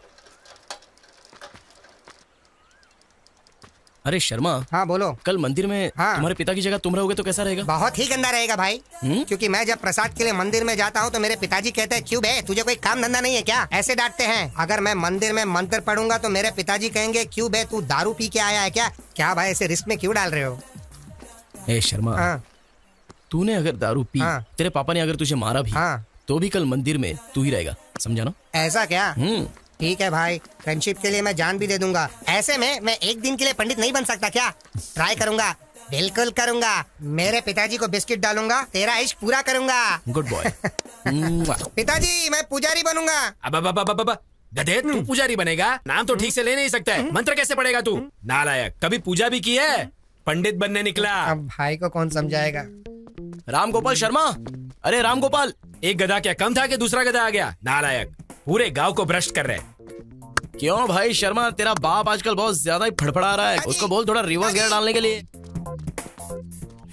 अरे शर्मा। हाँ बोलो। कल मंदिर में तुम्हारे पिता की जगह तुम रहोगे तो कैसा रहेगा? बहुत ही गंदा रहेगा भाई। क्योंकि मैं जब प्रसाद के लिए मंदिर में जाता हूँ तो मेरे पिताजी कहते हैं, क्यों बे, तुझे कोई काम धंधा नहीं है क्या? ऐसे डांटते हैं। अगर मैं मंदिर में मंत्र पढ़ूंगा तो मेरे पिताजी कहेंगे, क्यों बे, तू दारू पी के आया है क्या? क्या भाई, ऐसे रिस्क में क्यों डाल रहे हो? ए शर्मा, तूने अगर दारू पी, तेरे पापा ने अगर तुझे मारा भी, तो भी कल मंदिर में तू ही रहेगा, समझा ना? ऐसा क्या? ठीक है भाई, फ्रेंडशिप के लिए मैं जान भी दे दूंगा। ऐसे में मैं एक दिन के लिए पंडित नहीं बन सकता क्या? ट्राई करूंगा, बिल्कुल करूंगा। मेरे पिताजी को बिस्किट डालूंगा, तेरा इश्क पूरा करूंगा। Good boy. पिताजी, मैं पुजारी बनूंगा। अब गधे, तू पुजारी बनेगा? नाम तो ठीक से ले नहीं सकता है, मंत्र कैसे पढ़ेगा तू? नालायक, कभी पूजा भी की है? पंडित बनने निकला। अब भाई को कौन समझाएगा? रामगोपाल शर्मा, अरे रामगोपाल, एक गधा क्या कम था कि दूसरा गधा आ गया? नालायक, पूरे गांव को भ्रष्ट कर रहे। क्यों भाई शर्मा, तेरा बाप आजकल बहुत ज्यादा ही फड़फड़ा रहा है, उसको बोल थोड़ा रिवर्स गियर डालने के लिए।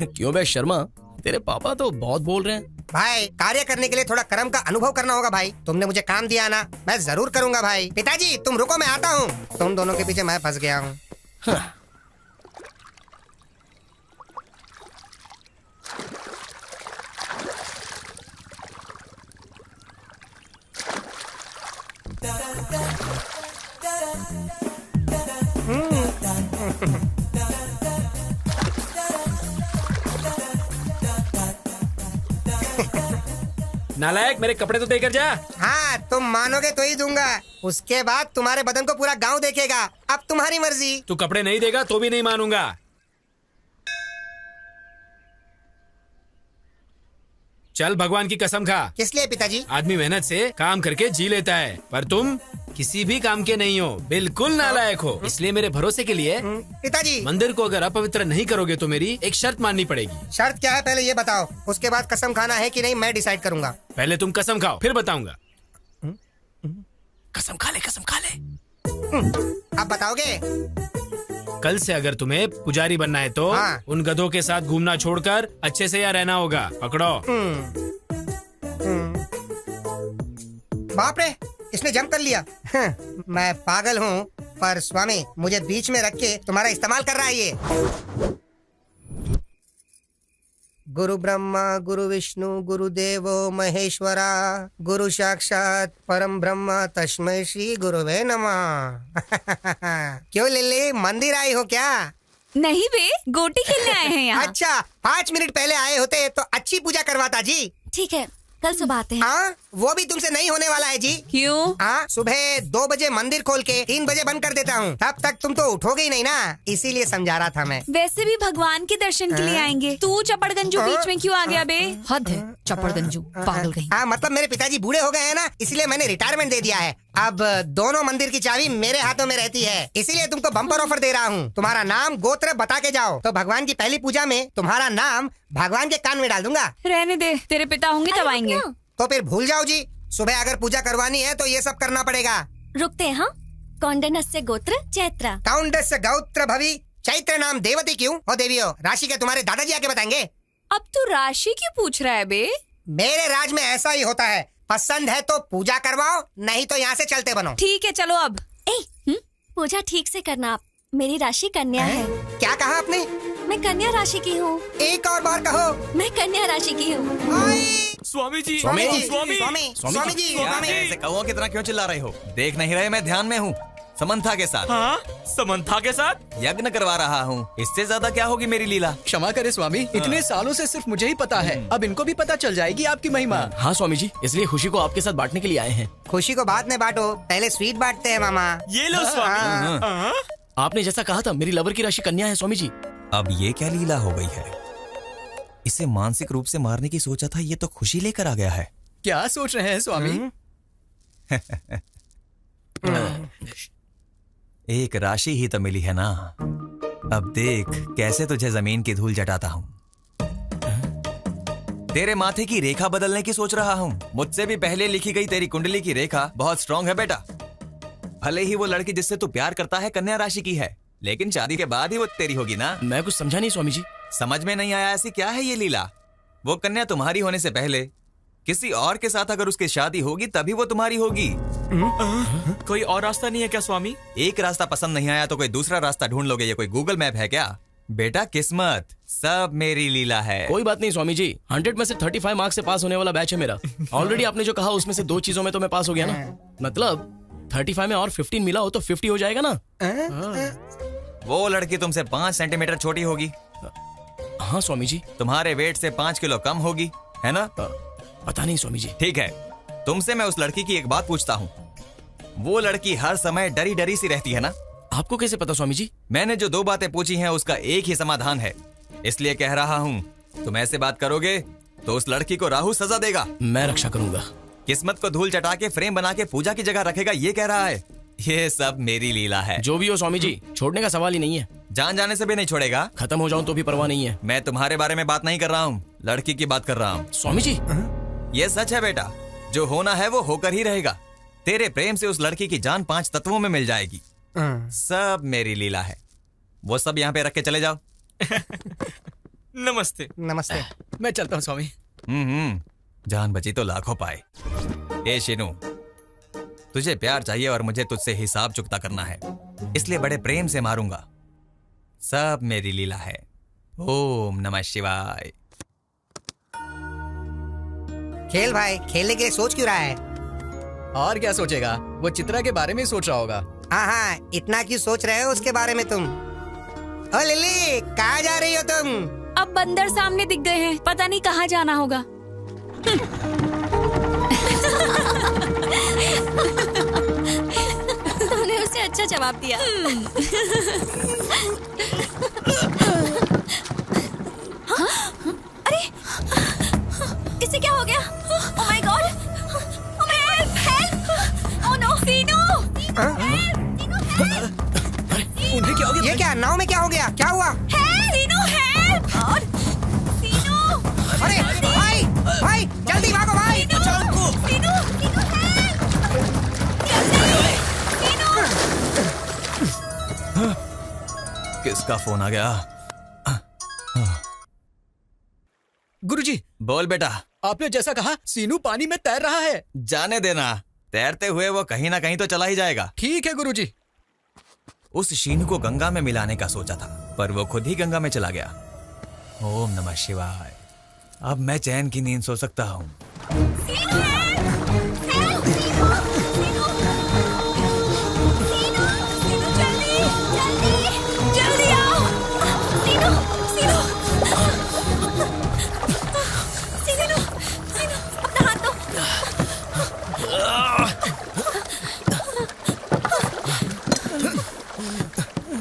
क्यों बे शर्मा, तेरे पापा तो बहुत बोल रहे हैं। भाई कार्य करने के लिए थोड़ा कर्म का अनुभव करना होगा भाई। तुमने मुझे काम दिया ना, मैं जरूर करूंगा भाई। पिताजी तुम रुको, मैं आता हूँ। तुम दोनों के पीछे मैं फंस गया हूँ। नालायक, मेरे कपड़े तो देकर जा। हाँ तुम मानोगे तो ही दूंगा, उसके बाद तुम्हारे बदन को पूरा गांव देखेगा। अब तुम्हारी मर्जी। तू कपड़े नहीं देगा तो भी नहीं मानूंगा। चल भगवान की कसम खा। किस लिए पिताजी? आदमी मेहनत से काम करके जी लेता है, पर तुम किसी भी काम के नहीं हो, बिल्कुल नालायक हो। इसलिए मेरे भरोसे के लिए पिताजी मंदिर को अगर अपवित्र नहीं करोगे तो मेरी एक शर्त माननी पड़ेगी। शर्त क्या है पहले ये बताओ, उसके बाद कसम खाना है कि नहीं मैं डिसाइड करूंगा। पहले तुम कसम खाओ फिर बताऊंगा। कसम खा ले, कसम खा ले। अब बताओगे? कल से अगर तुम्हें पुजारी बनना है तो उन गधों के साथ घूमना छोड़कर अच्छे से यहाँ रहना होगा। पकड़ो। बाप रे, इसने जंप कर लिया। मैं पागल हूँ, पर स्वामी मुझे बीच में रख के तुम्हारा इस्तेमाल कर रहा है ये। गुरु ब्रह्मा गुरु विष्णु गुरुदेवो महेश्वरा गुरु साक्षात परम ब्रह्म तस्मै श्री गुरुवे नमः। क्यों लिल्ली, मंदिर आई हो क्या? नहीं बे, गोटी खेलने आए हैं यहाँ। अच्छा, 5 मिनट पहले आए होते तो अच्छी पूजा करवाता जी। ठीक है, कल सुबह आते हैं। हाँ, वो भी तुमसे नहीं होने वाला है जी। क्यों? हाँ, सुबह 2 बजे मंदिर खोल के 3 बजे बंद कर देता हूँ, तब तक तुम तो उठोगे ही नहीं ना, इसीलिए समझा रहा था मैं। वैसे भी भगवान के दर्शन के लिए आएंगे, तू चपड़गंजू बीच में क्यों आ गया बे? हद है, चपड़गंजू पागल कहीं। हाँ, मतलब मेरे पिताजी बूढ़े हो गए हैं ना, इसलिए मैंने रिटायरमेंट दे दिया है। अब दोनों मंदिर की चाबी मेरे हाथों में रहती है, इसीलिए तुमको बम्पर ऑफर दे रहा हूँ। तुम्हारा नाम गोत्र बता के जाओ तो भगवान की पहली पूजा में तुम्हारा नाम भगवान के कान में डाल दूंगा। रहने दे, तेरे पिता होंगे तब आएंगे। तो फिर भूल जाओ जी, सुबह अगर पूजा करवानी है तो ये सब करना पड़ेगा। रुकते हैं। हाँ, कौंडन्यस्य गोत्र चैत्र। कौंडन्यस्य गोत्र भवि चैत्र नाम देवती क्यों हो देवियो? राशि के तुम्हारे दादाजी आके बताएंगे। अब तू राशि क्यों पूछ रहा है बे? मेरे राज में ऐसा ही होता है, पसंद है तो पूजा करवाओ, नहीं तो यहाँ से चलते बनो। ठीक है चलो अब। पूजा ठीक से करना, आप मेरी राशि कन्या है। क्या कहा आपने? मैं कन्या राशि की हूँ। एक और बार कहो। मैं कन्या राशि की हूँ। स्वामी जी, स्वामी जी, स्वामी, स्वामी जी, ऐसे कौओं की तरह क्यों चिल्ला रहे हो? देख नहीं रहे मैं ध्यान में हूँ, समंथा के साथ। हाँ, समंथा के साथ यज्ञ करवा रहा हूँ, इससे ज्यादा क्या होगी मेरी लीला? क्षमा करे स्वामी, इतने सालों से सिर्फ मुझे ही पता है, अब इनको भी पता चल जाएगी आपकी महिमा। हाँ स्वामी जी, इसलिए खुशी को आपके साथ बांटने के लिए आए हैं। खुशी को बाद में बांटो, पहले स्वीट बांटते हैं मामा। ये लो स्वामी। आपने जैसा कहा था, मेरी लवर की राशि कन्या है स्वामी जी। अब ये क्या लीला हो गई है? इसे मानसिक रूप से मारने की सोचा था, ये तो खुशी लेकर आ गया है। क्या सोच रहे हैं स्वामी? एक राशि ही तो मिली है ना, अब देख कैसे तुझे जमीन की धूल जटाता हूँ। तेरे माथे की रेखा बदलने की सोच रहा हूँ। मुझसे भी पहले लिखी गई तेरी कुंडली की रेखा बहुत स्ट्रांग है बेटा। भले ही वो लड़की जिससे तू प्यार करता है कन्या राशि की है, लेकिन शादी के बाद ही वो तेरी होगी ना। मैं कुछ समझा नहीं स्वामी जी। समझ में नहीं आया? ऐसी क्या है ये लीला? वो कन्या तुम्हारी होने से पहले किसी और के साथ अगर उसकी शादी होगी तभी वो तुम्हारी होगी। कोई और रास्ता नहीं है क्या स्वामी? एक रास्ता पसंद नहीं आया तो कोई दूसरा रास्ता ढूंढ लोगे, ये कोई गूगल मैप है क्या? बेटा किस्मत, सब मेरी लीला है। कोई बात नहीं स्वामी जी, 100 में से 35 मार्क्स से पास होने वाला बैच है मेरा। ऑलरेडी आपने जो कहा उसमें से 2 चीजों में तो मैं पास हो गया ना। मतलब 35 में और 15 मिला हो तो 50 हो जाएगा ना। वो लड़की तुमसे 5 सेंटीमीटर छोटी होगी। हाँ स्वामी जी। तुम्हारे वेट से 5 किलो कम होगी, है ना? पता नहीं स्वामी जी। ठीक है, तुमसे मैं उस लड़की की एक बात पूछता हूँ। वो लड़की हर समय डरी डरी सी रहती है ना? आपको कैसे पता स्वामी जी? मैंने जो 2 बातें पूछी हैं उसका एक ही समाधान है, इसलिए कह रहा हूँ। तुम ऐसे बात करोगे तो उस लड़की को राहु सजा देगा। मैं रक्षा करूंगा। किस्मत को धूल चटा के फ्रेम बना के पूजा की जगह रखेगा, ये कह रहा है। ये सब मेरी लीला है। जो भी हो स्वामी जी, छोड़ने का सवाल ही नहीं है। जान जाने से भी नहीं छोड़ेगा? खत्म हो जाऊं तो भी परवाह नहीं है। मैं तुम्हारे बारे में बात नहीं कर रहा हूँ, लड़की की बात कर रहा हूँ। स्वामी जी ये सच है बेटा, जो होना है वो होकर ही रहेगा। तेरे प्रेम से उस लड़की की जान 5 तत्वों में मिल जाएगी। सब मेरी लीला है। वो सब यहाँ पे रख के चले जाओ। नमस्ते। नमस्ते। मैं चलता हूँ स्वामी। जान बची तो लाखों पाए। ए शिनू, तुझे प्यार चाहिए और मुझे तुझसे हिसाब चुकता करना है, इसलिए बड़े प्रेम से मारूंगा। सब मेरी लीला है। ओम नमः शिवाय। खेल भाई, खेलने के लिए सोच क्यों रहा है? और क्या सोचेगा, वो चित्रा के बारे में ही सोच रहा होगा। हाँ, इतना क्यों सोच रहे हो उसके बारे में तुम? ओ लिली, कहाँ जा रही हो तुम? अब बंदर सामने दिख गए हैं, पता नहीं कहाँ जाना होगा। तुमने उसे अच्छा जवाब दिया। हाँ? अरे, इसे क्या हो गया? Oh my God! Help! Help! Oh no! सीनू! उन्हें क्या हो गया? ये क्या, नाव में क्या हो गया? क्या हुआ? सीनू, help! और सीनू! अरे भाई, भाई जल्दी भागो भाई! सीनू! किसका फोन आ गया? गुरुजी। बोल बेटा। आपने जैसा कहा, सीनू पानी में तैर रहा है। जाने देना, तैरते हुए वो कहीं ना कहीं तो चला ही जाएगा। ठीक है गुरुजी। उस शीनू को गंगा में मिलाने का सोचा था, पर वो खुद ही गंगा में चला गया। ओम नमः शिवाय। अब मैं चैन की नींद सो सकता हूँ। जल्दी आओ! सीनू! सीनू! सीनू! सीनू! अपना हाथ दो।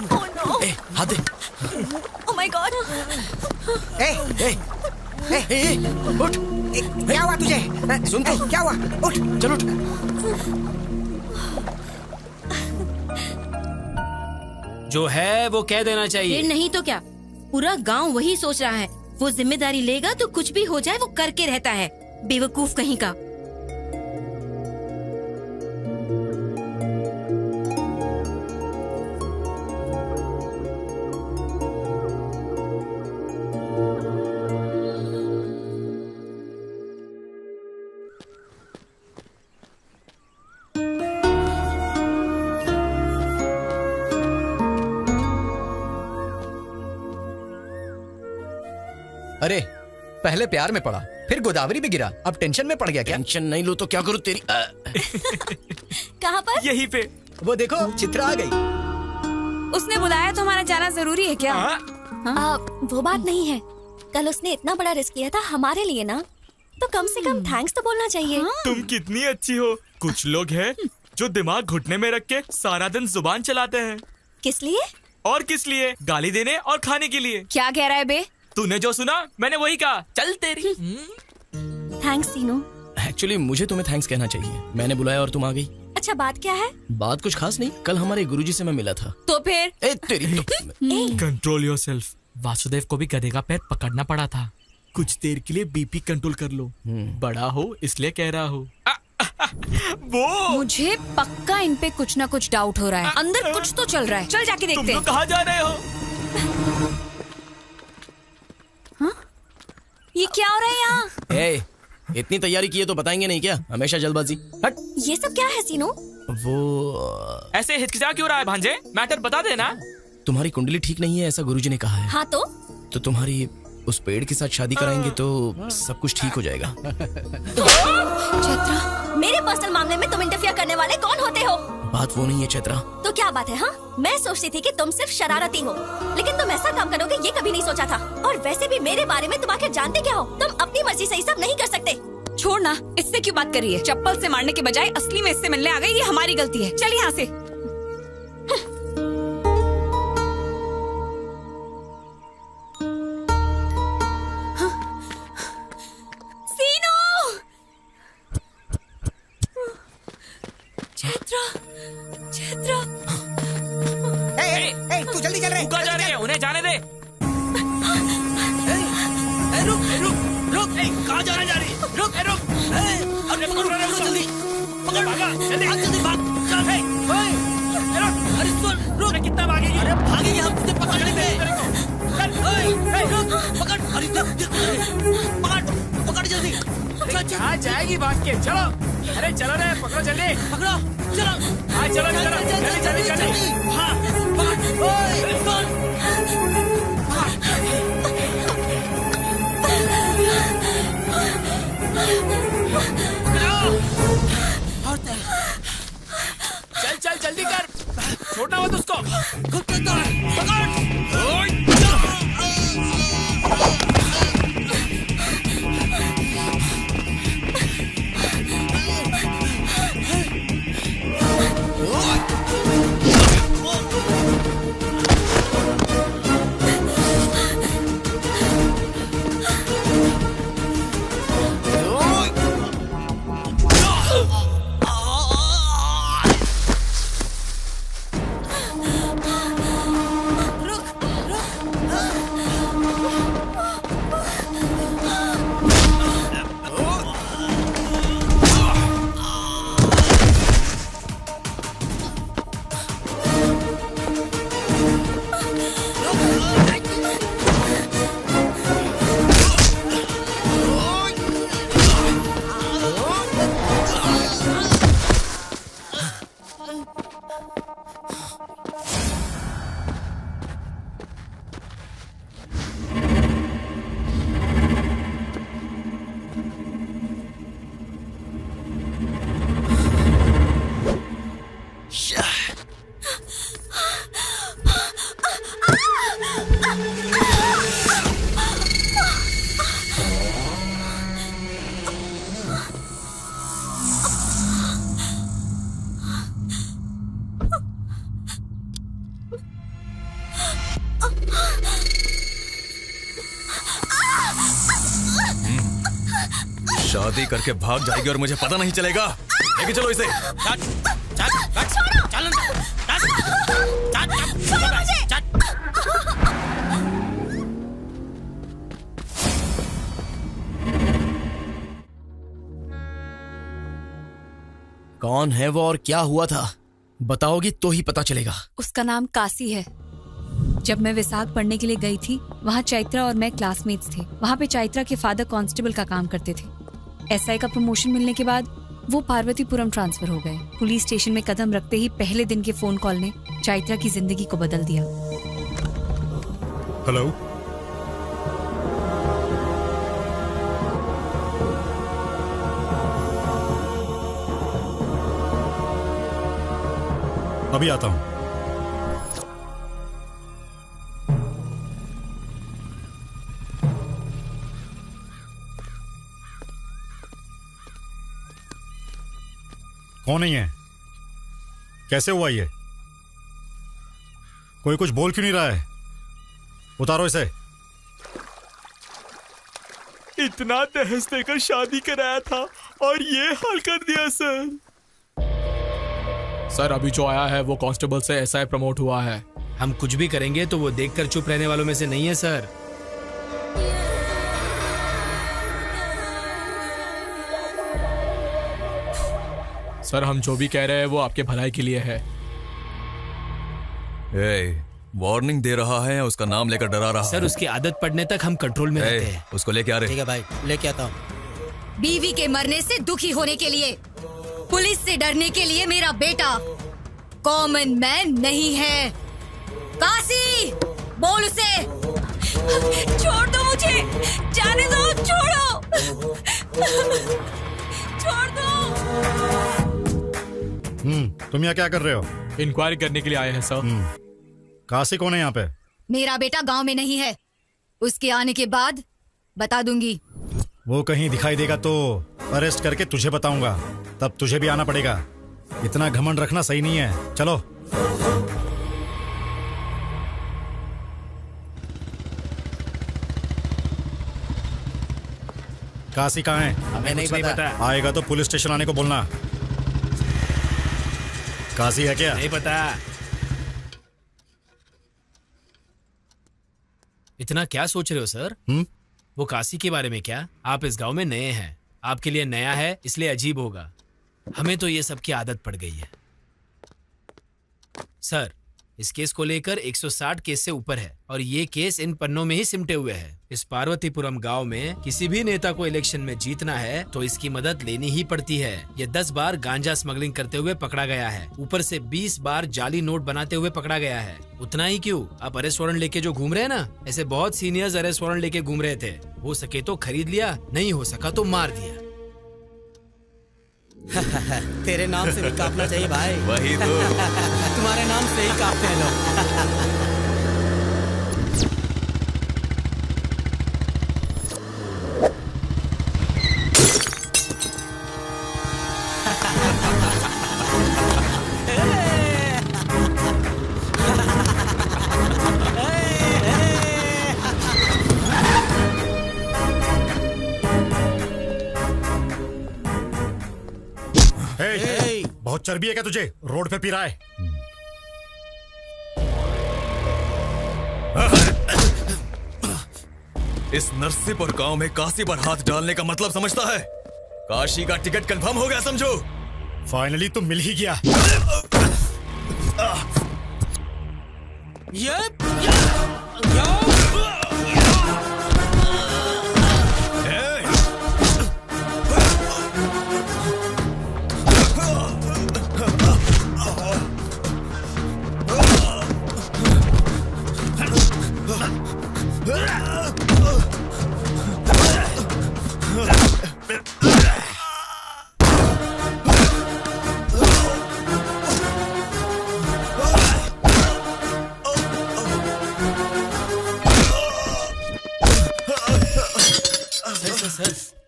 Oh no! हाथ दे। Oh my God! उठ! क्या हुआ तुझे? सुन तो। क्या हुआ? उठ! चल उठ। जो है वो कह देना चाहिए। फिर नहीं तो क्या, पूरा गांव वही सोच रहा है। वो जिम्मेदारी लेगा तो कुछ भी हो जाए वो करके रहता है, बेवकूफ कहीं का। अरे, पहले प्यार में पड़ा, फिर गोदावरी में गिरा, अब टेंशन में पड़ गया क्या? टेंशन नहीं लो तो क्या करूं तेरी? कहाँ पर? यहीं पे। वो देखो, चित्रा आ गई। उसने बुलाया तो हमारा जाना जरूरी है क्या? वो बात नहीं है, कल उसने इतना बड़ा रिस्क लिया था हमारे लिए ना, तो कम से कम थैंक्स तो बोलना चाहिए। तुम कितनी अच्छी हो। कुछ लोग हैं जो दिमाग घुटने में रख के सारा दिन जुबान चलाते हैं। किस लिए? और किस लिए? गाली देने और खाने के लिए। क्या कह रहा है बे? तूने जो सुना मैंने वही कहा। चल तेरी। थैंक्स सीनू। एक्चुअली मुझे तुम्हें थैंक्स कहना चाहिए, मैंने बुलाया और तुम आ गई। अच्छा, बात क्या है? बात कुछ खास नहीं, कल हमारे गुरुजी से मैं मिला था। तो फिर? Control yourself. वासुदेव को भी गधे का पैर पकड़ना पड़ा था। कुछ देर के लिए बीपी कंट्रोल कर लो। बड़ा हो इसलिए कह रहा हो। वो मुझे पक्का इन पे कुछ ना कुछ डाउट हो रहा है। अंदर कुछ तो चल रहा है। चल जाके देखते हैं। तुम लोग कहाँ जा रहे हो? ये क्या हो रहा है यहाँ? ए, इतनी तैयारी की है तो बताएंगे नहीं क्या? हमेशा जल्दबाजी। हट। ये सब क्या है सीनू? वो ऐसे हिचकिचा क्यों रहा है भांजे? मैटर बता देना। तुम्हारी कुंडली ठीक नहीं है ऐसा गुरुजी ने कहा है। हाँ तो तुम्हारी उस पेड़ के साथ शादी कराएंगे तो सब कुछ ठीक हो जाएगा। चैत्रा, मेरे पर्सनल मामले में तुम इंटरफियर करने वाले कौन होते हो? बात वो नहीं है चैत्रा। तो क्या बात है? हाँ, मैं सोचती थी कि तुम सिर्फ शरारती हो, लेकिन तुम ऐसा काम करोगे ये कभी नहीं सोचा था। और वैसे भी मेरे बारे में तुम आखिर जानते क्या हो? तुम अपनी मर्जी से ही सब नहीं कर सकते। छोड़ ना, इससे क्यों बात कर रही है? चप्पल से मारने के बजाय असली में इससे मिलने आ गई, ये हमारी गलती है। चल यहाँ से। तू जल्दी चल रहे। जा रहे हैं, उन्हें जाने दे। रुक रुक रुक, कहाँ जा रही? रुक रुक, अरे पकड़ जल्दी, पकड़, जल्दी भाग, चल, पकड़ जल्दी। कहाँ जाएगी भाग के? चलो, अरे चलो रे, पकड़ो जल्दी, पकड़ो, चलो। हाँ चलो चलो, जल्दी जल्दी जल्दी। हाँ, पकड़, ओए, पकड़। चल चल जल्दी कर, छोड़ना मत उसको। शादी करके भाग जाएगी और मुझे पता नहीं चलेगा। लेके चलो इसे। कौन है वो और क्या हुआ था? बताओगी तो ही पता चलेगा। उसका नाम काशी है। जब मैं विशाख पढ़ने के लिए गई थी, वहाँ चैत्रा और मैं क्लासमेट्स थे। वहाँ पे चैत्रा के फादर कांस्टेबल का काम करते थे। एसआई का प्रमोशन मिलने के बाद वो पार्वतीपुरम ट्रांसफर हो गए। पुलिस स्टेशन में कदम रखते ही पहले दिन के फोन कॉल ने चैत्रा की जिंदगी को बदल दिया। हेलो, अभी आता हूं। कौन नहीं है? कैसे हुआ ये? कोई कुछ बोल क्यों नहीं रहा है? उतारो इसे। इतना दहेज देकर शादी कराया था और ये हाल कर दिया सर। सर अभी जो आया है वो कांस्टेबल से एसआई प्रमोट हुआ है। हम कुछ भी करेंगे तो वो देखकर चुप रहने वालों में से नहीं है सर। सर हम जो भी कह रहे हैं वो आपके भलाई के लिए है। वार्निंग दे रहा है, उसका नाम लेकर डरा रहा है। सर उसकी आदत पड़ने तक हम कंट्रोल में रहते हैं। उसको लेके आ रहे। ठीक है भाई, लेके आता हूँ। बीवी के मरने से दुखी होने के लिए, पुलिस से डरने के लिए मेरा बेटा कॉमन मैन नहीं है। काशी, बोल उसे। छोड़ दो मुझे, जाने दो, छोड़ो, छोड़ दो। तुम यहाँ क्या कर रहे हो? इंक्वायरी करने के लिए आए हैं सर। काशी कौन है यहाँ पे? मेरा बेटा गांव में नहीं है। उसके आने के बाद बता दूंगी। वो कहीं दिखाई देगा तो अरेस्ट करके तुझे बताऊंगा, तब तुझे भी आना पड़ेगा। इतना घमंड रखना सही नहीं है। चलो। काशी कहाँ है? हमें नहीं पता। आएगा तो पुलिस स्टेशन आने को बोलना। काशी है क्या? नहीं पता। इतना क्या सोच रहे हो सर? वो काशी के बारे में क्या? आप इस गांव में नए हैं, आपके लिए नया है इसलिए अजीब होगा। हमें तो ये सब की आदत पड़ गई है। सर इस केस को लेकर 160 केस से ऊपर है और ये केस इन पन्नों में ही सिमटे हुए है। इस पार्वतीपुरम गांव में किसी भी नेता को इलेक्शन में जीतना है तो इसकी मदद लेनी ही पड़ती है। ये 10 बार गांजा स्मगलिंग करते हुए पकड़ा गया है, ऊपर से 20 बार जाली नोट बनाते हुए पकड़ा गया है। उतना ही क्यों, आप अरेस्ट वारंट लेके जो घूम रहे हैं ना, ऐसे बहुत सीनियर्स अरेस्ट वारंट लेके घूम रहे थे। हो सके तो खरीद लिया, नहीं हो सका तो मार दिया। तेरे नाम से भी कांपना चाहिए भाई। वही तो। तुम्हारे नाम से ही कांपते हैं लोग। बहुत चर्बी है क्या तुझे? रोड पे पी रहा है। इस नरसिंहपुर गांव में काशी पर हाथ डालने का मतलब समझता है? काशी का टिकट कंफर्म हो गया समझो। फाइनली तुम मिल ही गया।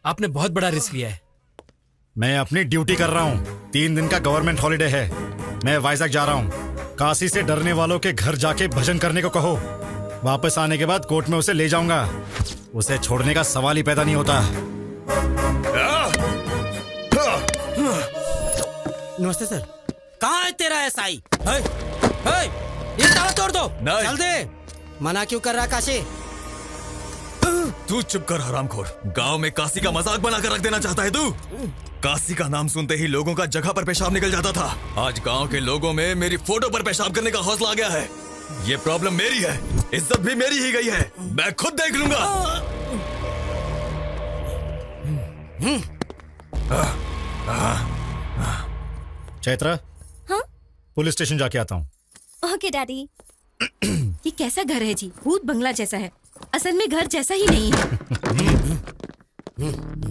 आपने बहुत बड़ा रिस्क लिया है। मैं अपनी ड्यूटी कर रहा हूँ। 3 दिन का गवर्नमेंट हॉलिडे है। मैं वाइजैक जा रहा हूँ। काशी से डरने वालों के घर जाके भजन करने को कहो। वापस आने के बाद कोर्ट में उसे ले जाऊंगा। उसे छोड़ने का सवाल ही पैदा नहीं होता। नमस्ते सर। कहाँ है तेरा एसआई? ये ताला तोड़ दो। चल दे। मना क्यों कर रहा काशी? तू चुप कर हरामखोर। गांव में काशी का मजाक बनाकर रख देना चाहता है तू? काशी का नाम सुनते ही लोगों का जगह पर पेशाब निकल जाता था। आज गांव के लोगों में मेरी फोटो पर पेशाब करने का हौसला आ गया है। ये प्रॉब्लम मेरी है, इज्जत भी मेरी ही गई है। मैं खुद देख लूंगा। चैत्रा, हाँ? पुलिस स्टेशन जाके आता हूँ। Okay daddy. ये कैसा घर है जी? भूत बंगला जैसा है। असल में घर जैसा ही नहीं है।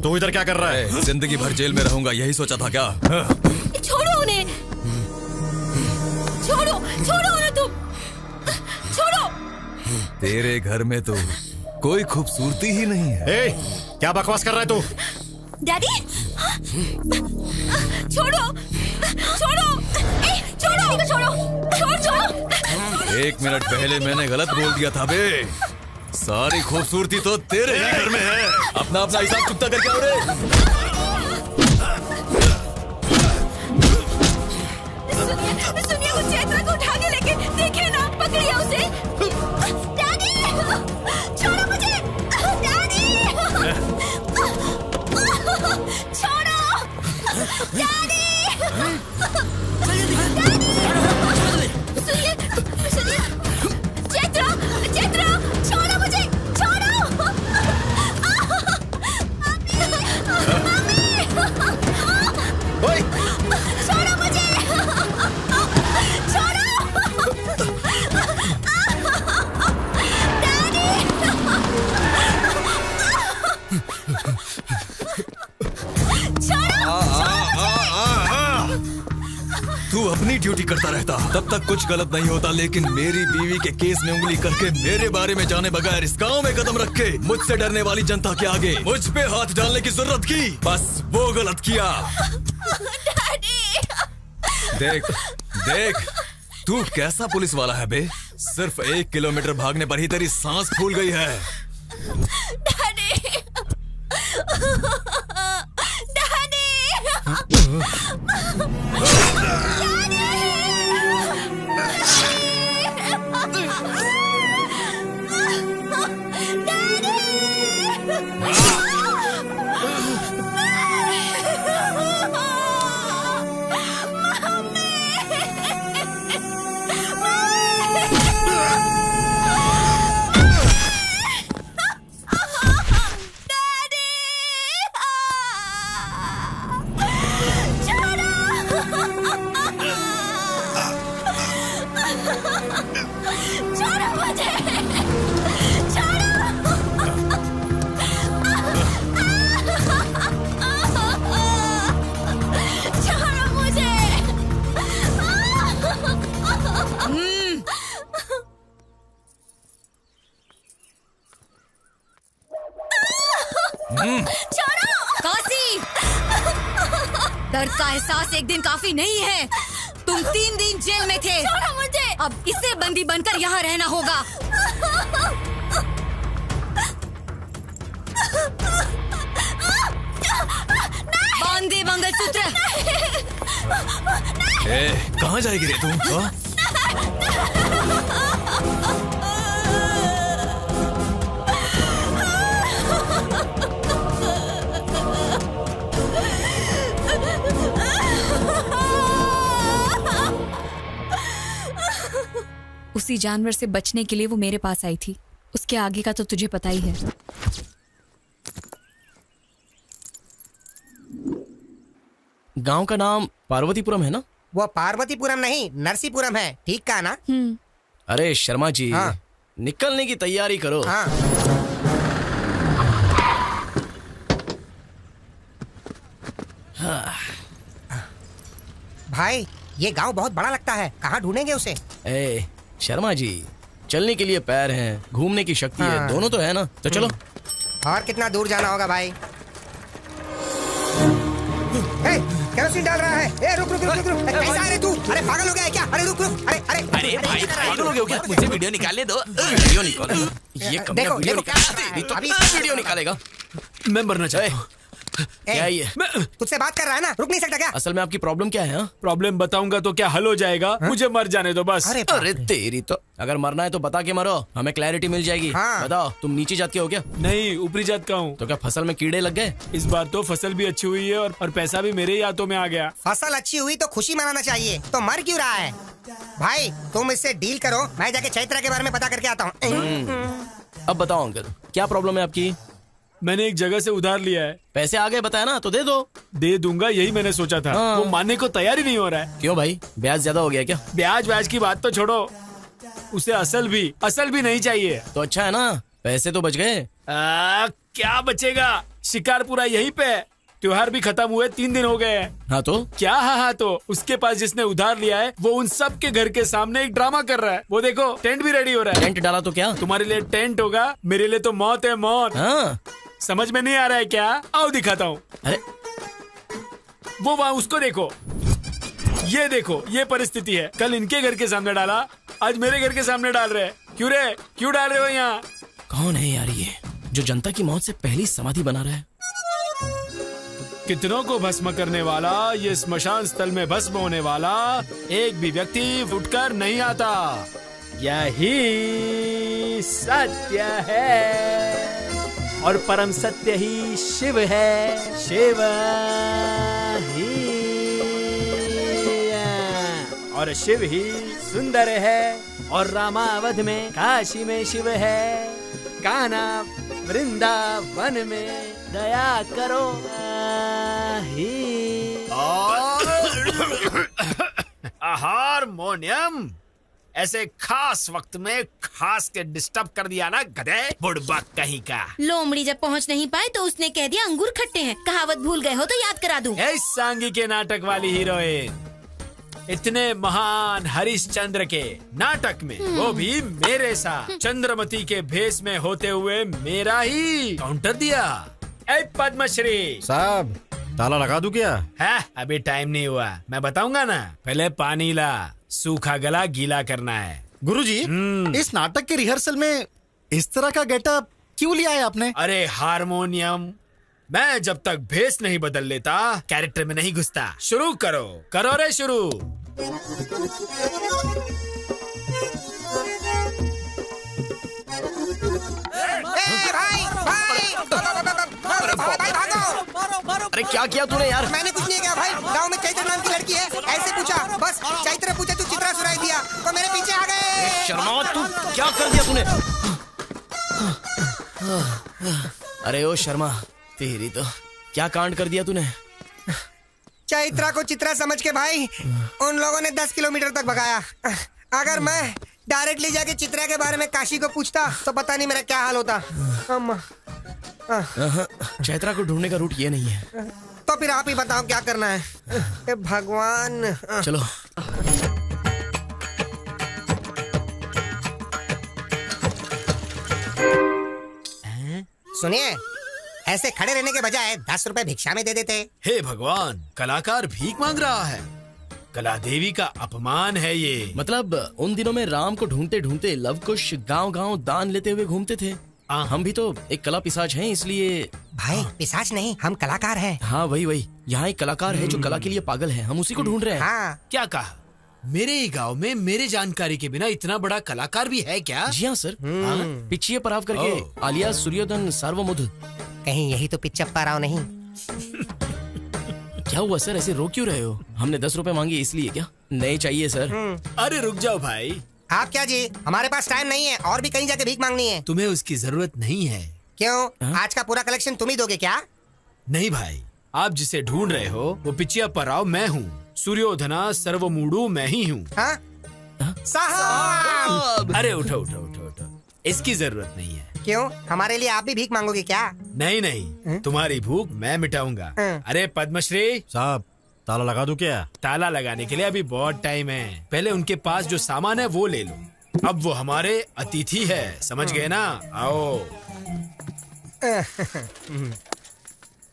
तू इधर क्या कर रहा है? जिंदगी भर जेल में रहूंगा यही सोचा था क्या? छोड़ो उन्हें। छोड़ो छोड़ो उन्हें तुम। छोड़ो। तेरे घर में तो कोई खूबसूरती ही नहीं है। ए, क्या बकवास कर रहा है तू? डैडी छोड़ो छोड़ो। छोड़ो छोड़ो छोड़ो। 1 मिनट पहले मैंने गलत बोल दिया था बे। सारी खूबसूरती तो तेरे ही घर में है। अपना अपना हिसाब चुकता करके आओ रे। सुनिए वो चैत्रा को उठा के लेके देखिए ना, पकड़िए उसे। डैडी छोड़ो मुझे। डैडी छोड़ो। डैडी सुनिए सुनिए। चैत्रा चैत्रा छोड़ो मुझे। छोड़ो। ओए, छोड़ो मुझे। तू अपनी ड्यूटी करता रहता तब तक कुछ गलत नहीं होता, लेकिन मेरी बीवी के केस में उंगली करके मेरे बारे में जाने बगैर इस गांव में कदम रख के मुझसे डरने वाली जनता के आगे मुझ पे हाथ डालने की जरूरत की, बस वो गलत किया। देख देख तू कैसा पुलिस वाला है बे। सिर्फ 1 किलोमीटर भागने पर ही तेरी सांस फूल गई है। छोड़ो काशी। दर्द का एहसास एक दिन काफी नहीं है। तुम 3 दिन जेल में थे। छोड़ो मुझे। अब इसे बंदी बनकर यहाँ रहना होगा। बांधे मंगलसूत्र। कहाँ जाएगी रे तू? उसी जानवर से बचने के लिए वो मेरे पास आई थी। उसके आगे का तो तुझे पता ही है। गांव का नाम पार्वतीपुरम है ना? वो पार्वतीपुरम नहीं, नरसीपुरम है। ठीक कहा ना? अरे शर्मा जी, हाँ। निकलने की तैयारी करो। हाँ। भाई ये गांव बहुत बड़ा लगता है, कहाँ ढूंढेंगे उसे? ए शर्मा जी, चलने के लिए पैर हैं, घूमने की शक्ति है, दोनों तो है ना, तो चलो। और कितना दूर जाना होगा भाई? केरोसिन डाल रहा है। ए, रुक रुक रुक रुक रुक। कैसा है रे तू? अरे पागल हो गया है क्या? अरे रुक रुक। अरे अरे अरे भाई पागल हो गया क्या? मुझे वीडियो निकालने दो। वीडियो निकालो। ये कमियां वीडियो वीडियो निकालेगा। मैं मरना चाहता हूँ। क्या ये? तुझसे बात कर रहा है ना, रुक नहीं सकता क्या? असल में आपकी प्रॉब्लम क्या है? प्रॉब्लम बताऊंगा तो क्या हल हो जाएगा? मुझे मर जाने दो बस। अरे तेरी तो, अगर मरना है तो बता के मरो, हमें क्लैरिटी मिल जाएगी। बताओ, तुम नीची जात के हो क्या? नहीं, ऊपरी जात का हूँ। तो क्या फसल में कीड़े लग गए? इस बार तो फसल भी अच्छी हुई है और पैसा भी मेरे ही हाथों में आ गया। फसल अच्छी हुई तो खुशी मनाना चाहिए, तो मर क्यों रहा है? भाई तुम इससे डील करो, मैं जाके चैत्रा के बारे में पता करके आता हूँ। अब बताओ अंकल, क्या प्रॉब्लम है आपकी? मैंने एक जगह से उधार लिया है। पैसे आ गए बताया ना, तो दे दो। दे दूंगा, यही मैंने सोचा था। वो मानने को तैयार ही नहीं हो रहा है। क्यों भाई, ब्याज ज्यादा हो गया क्या? ब्याज की बात तो छोड़ो, उसे असल भी नहीं चाहिए। तो अच्छा है ना, पैसे तो बच गए। क्या बचेगा, शिकार पूरा यहीं पे। त्योहार भी खत्म हुए 3 दिन हो गए हैं। हाँ तो क्या? हाँ तो उसके पास जिसने उधार लिया है वो उन सब के घर के सामने एक ड्रामा कर रहा है। वो देखो, टेंट भी रेडी हो रहा है। टेंट डाला तो क्या? तुम्हारे लिए टेंट होगा, मेरे लिए तो मौत है, मौत। हाँ। समझ में नहीं आ रहा है क्या? आओ दिखाता हूँ। अरे वो वहाँ, उसको देखो, ये देखो, ये परिस्थिति है। कल इनके घर के सामने डाला, आज मेरे घर के सामने डाल रहे। क्यों रे, क्यों डाल रहे हो यहाँ? कौन है यार ये, जो जनता की मौत से पहली समाधि बना रहा है? कितनों को भस्म करने वाला, ये स्मशान स्थल में भस्म होने वाला एक भी व्यक्ति उठकर नहीं आता। यही सत्य है और परम सत्य ही शिव है। शिव ही और शिव ही सुंदर है और रामावध में काशी में शिव है। कान्हा वृंदावन में दया करो हारमोनियम ऐसे खास वक्त में खास के डिस्टर्ब कर दिया ना, गधे बुड़बक कहीं का। लोमड़ी जब पहुंच नहीं पाए तो उसने कह दिया अंगूर खट्टे हैं। कहावत भूल गए हो तो याद करा दूं। इस सांगी के नाटक वाली हीरोइन, इतने महान हरिश्चंद्र के नाटक में वो भी मेरे साथ चंद्रमती के भेष में होते हुए मेरा ही काउंटर दिया। ए पद्मश्री साहब, ताला लगा दूं क्या? है, अभी टाइम नहीं हुआ, मैं बताऊंगा ना। पहले पानी ला, सूखा गला गीला करना है। गुरुजी, इस नाटक के रिहर्सल में इस तरह का गेटअप क्यों लिया है आपने? अरे हारमोनियम, मैं जब तक भेष नहीं बदल लेता कैरेक्टर में नहीं घुसता। शुरू करो, करो रे शुरू। अरे क्या किया तूने यार? मैंने कुछ नहीं किया भाई, गांव में चैत्र नाम की लड़की है, ऐसे पूछा, बस चैत्र पूछे तू चित्रा सुनाई दिया तो मेरे पीछे आ गए। शर्मा, तू क्या कर दिया तूने? अरे ओ शर्मा, तेरी तो क्या कांड कर दिया तूने? चैत्रा को चित्रा समझ के भाई उन लोगों ने 10 किलोमीटर तक भगाया। अगर मैं डायरेक्टली जाके चित्रा के बारे में काशी को पूछता तो पता नहीं मेरा क्या हाल होता। चैत्रा को ढूंढने का रूट ये नहीं है। तो फिर आप ही बताओ क्या करना है। ए भगवान। चलो। सुनिए, ऐसे खड़े रहने के बजाय 10 रुपए भिक्षा में दे देते। हे भगवान, कलाकार भीख मांग रहा है। कला देवी का अपमान है ये। मतलब उन दिनों में राम को ढूंढते ढूंढते लव कुश गांव-गांव दान लेते हुए घूमते थे। हम भी तो एक कला पिशाच हैं, इसलिए। भाई पिशाच नहीं, हम कलाकार हैं। हाँ वही। यहाँ एक कलाकार है जो कला के लिए पागल है, हम उसी को ढूंढ रहे हैं। हाँ। क्या कहा? मेरे ही गांव में मेरे जानकारी के बिना इतना बड़ा कलाकार भी है क्या? जी हाँ सर। पिछिए पराव करके आलिया सूर्योधन सार्वमुध। कहीं यही तो पिच्चप्पा राव नहीं? क्या हुआ सर, ऐसे रो क्यों रहे हो? हमने 10 रुपए मांगे इसलिए क्या? नहीं चाहिए सर। अरे रुक जाओ भाई। आप क्या जी, हमारे पास टाइम नहीं है और भी कहीं जाके भीख मांगनी है। तुम्हें उसकी जरूरत नहीं है। क्यों? आज का पूरा कलेक्शन तुम ही दोगे क्या? नहीं भाई, आप जिसे ढूंढ रहे हो वो पिचियप्पा राव मैं हूँ। सूर्योधना सर्वमूडु मैं ही हूँ। साहब! अरे उठो, इसकी जरूरत नहीं है। क्यों? हमारे लिए आप भी भीख मांगोगे क्या? नहीं, तुम्हारी भूख मैं मिटाऊंगा। अरे पद्मश्री साहब, ताला लगा दूं क्या? ताला लगाने के लिए अभी बहुत टाइम है। पहले उनके पास जो सामान है वो ले लो। अब वो हमारे अतिथि है, समझ गए ना? आओ।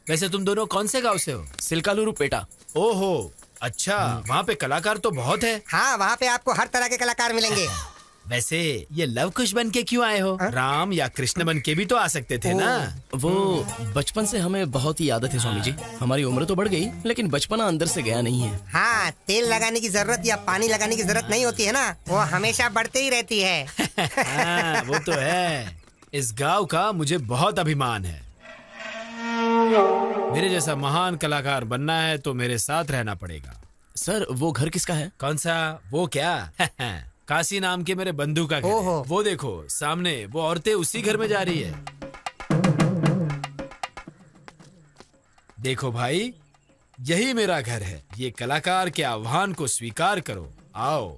वैसे तुम दोनों कौन से गांव से हो? सिलकालुरु पेटा। ओहो, अच्छा। वहाँ पे कलाकार तो बहुत है। हाँ, वहाँ पे आपको हर तरह के कलाकार मिलेंगे। वैसे ये लव कुश बन के क्यों आए हो? राम या कृष्ण बन के भी तो आ सकते थे ना। वो बचपन से हमें बहुत ही आदत है स्वामी जी। हमारी उम्र तो बढ़ गई लेकिन बचपना अंदर से गया नहीं है। हाँ, तेल लगाने की जरूरत या पानी लगाने की जरूरत नहीं होती है ना, वो हमेशा बढ़ते ही रहती है। हाँ, वो तो है। इस गांव का मुझे बहुत अभिमान है। मेरे जैसा महान कलाकार बनना है तो मेरे साथ रहना पड़ेगा। सर वो घर किसका है? कौन सा? वो क्या? काशी नाम के मेरे बंधु का घर है। वो देखो सामने, वो औरतें उसी घर में जा रही है। देखो भाई, यही मेरा घर है। ये कलाकार के आह्वान को स्वीकार करो। आओ।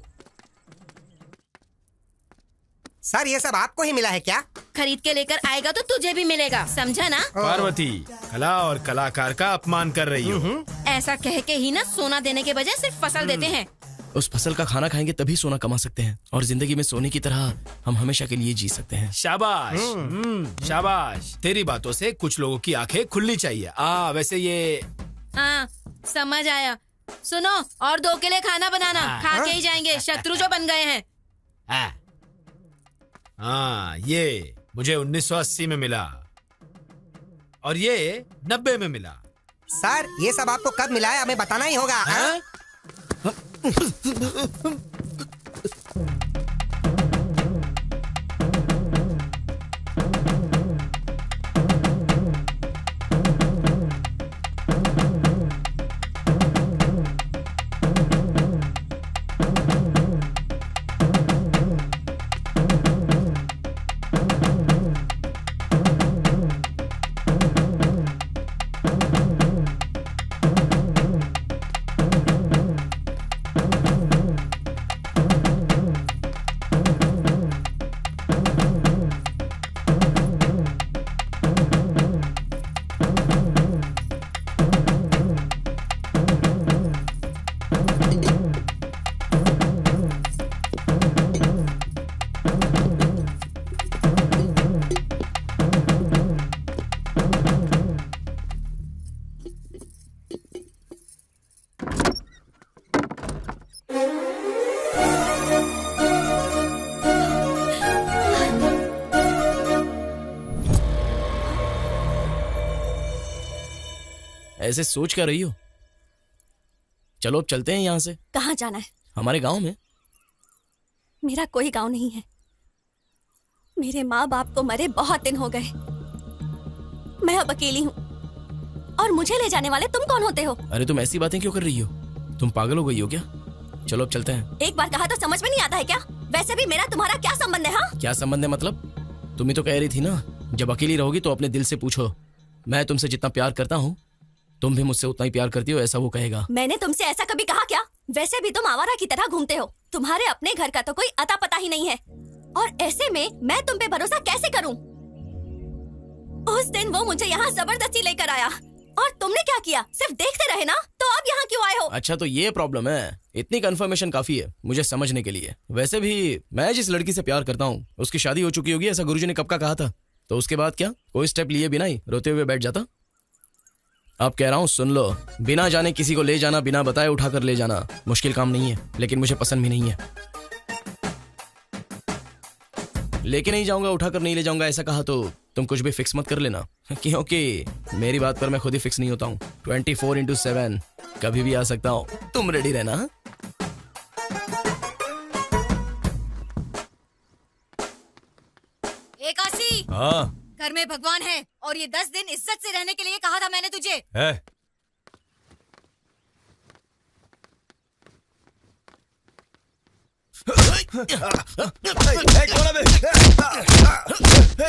सर ये सब आपको ही मिला है क्या? खरीद के लेकर आएगा तो तुझे भी मिलेगा, समझा ना? पार्वती, कला और कलाकार का अपमान कर रही हो। ऐसा कह के ही ना सोना देने के बजाय सिर्फ फसल देते हैं। उस फसल का खाना खाएंगे तभी सोना कमा सकते हैं और जिंदगी में सोने की तरह हम हमेशा के लिए जी सकते हैं। शाबाश, शाबाश। तेरी बातों से कुछ लोगों की आंखें खुलनी चाहिए। वैसे ये समझ आया। सुनो, और 2 के लिए खाना बनाना। खा के ही जाएंगे, शत्रु जो बन गए हैं। ये मुझे 1980 में मिला और ये 90 में मिला। सर ये सब आपको कब मिला है हमें बताना ही होगा। ऐसे सोच क्या रही हो? चलो अब चलते हैं यहाँ से। कहाँ जाना है? हमारे गांव में। मेरा कोई गांव नहीं है। मेरे माँ बाप को मरे बहुत दिन हो गए। मैं अब अकेली हूँ और मुझे ले जाने वाले तुम कौन होते हो? अरे तुम ऐसी बातें क्यों कर रही हो? तुम पागल हो गई हो क्या? चलो अब चलते हैं। एक बार कहा तो समझ में नहीं आता है क्या? वैसे भी मेरा तुम्हारा क्या संबंध है? हाँ, क्या संबंध है मतलब? तुम ही तो कह रही थी ना, जब अकेली रहोगी तो अपने दिल से पूछो। मैं तुमसे जितना प्यार करता हूँ तुम भी मुझसे उतना ही प्यार करती हो, ऐसा वो कहेगा। मैंने तुमसे ऐसा कभी कहा क्या? वैसे भी तुम आवारा की तरह घूमते हो। तुम्हारे अपने घर का तो कोई अता पता ही नहीं है और ऐसे में मैं तुम पे भरोसा कैसे करूं? उस दिन वो मुझे यहाँ जबरदस्ती लेकर आया और तुमने क्या किया? सिर्फ देखते रहे ना, तो अब यहाँ क्यों आए हो? अच्छा तो ये प्रॉब्लम है। इतनी कंफर्मेशन काफी है मुझे समझने के लिए। वैसे भी मैं जिस लड़की से प्यार करता हूँ उसकी शादी हो चुकी होगी, ऐसा गुरुजी ने कब का कहा था। तो उसके बाद क्या? कोई स्टेप लिए बिना ही रोते हुए बैठ जाता? अब कह रहा हूँ सुन लो, बिना जाने किसी को ले जाना, बिना बताए उठाकर ले जाना मुश्किल काम नहीं है, लेकिन मुझे पसंद भी नहीं है। लेके नहीं जाऊंगा, उठाकर नहीं ले जाऊंगा ऐसा कहा तो तुम कुछ भी फिक्स मत कर लेना, क्योंकि मेरी बात पर मैं खुद ही फिक्स नहीं होता हूँ। 24/7 कभी भी आ सकता हूँ, तुम रेडी रहना। एकाशी, हाँ घर में भगवान है और ये 10 दिन इज्जत से रहने के लिए कहा था मैंने तुझे। है।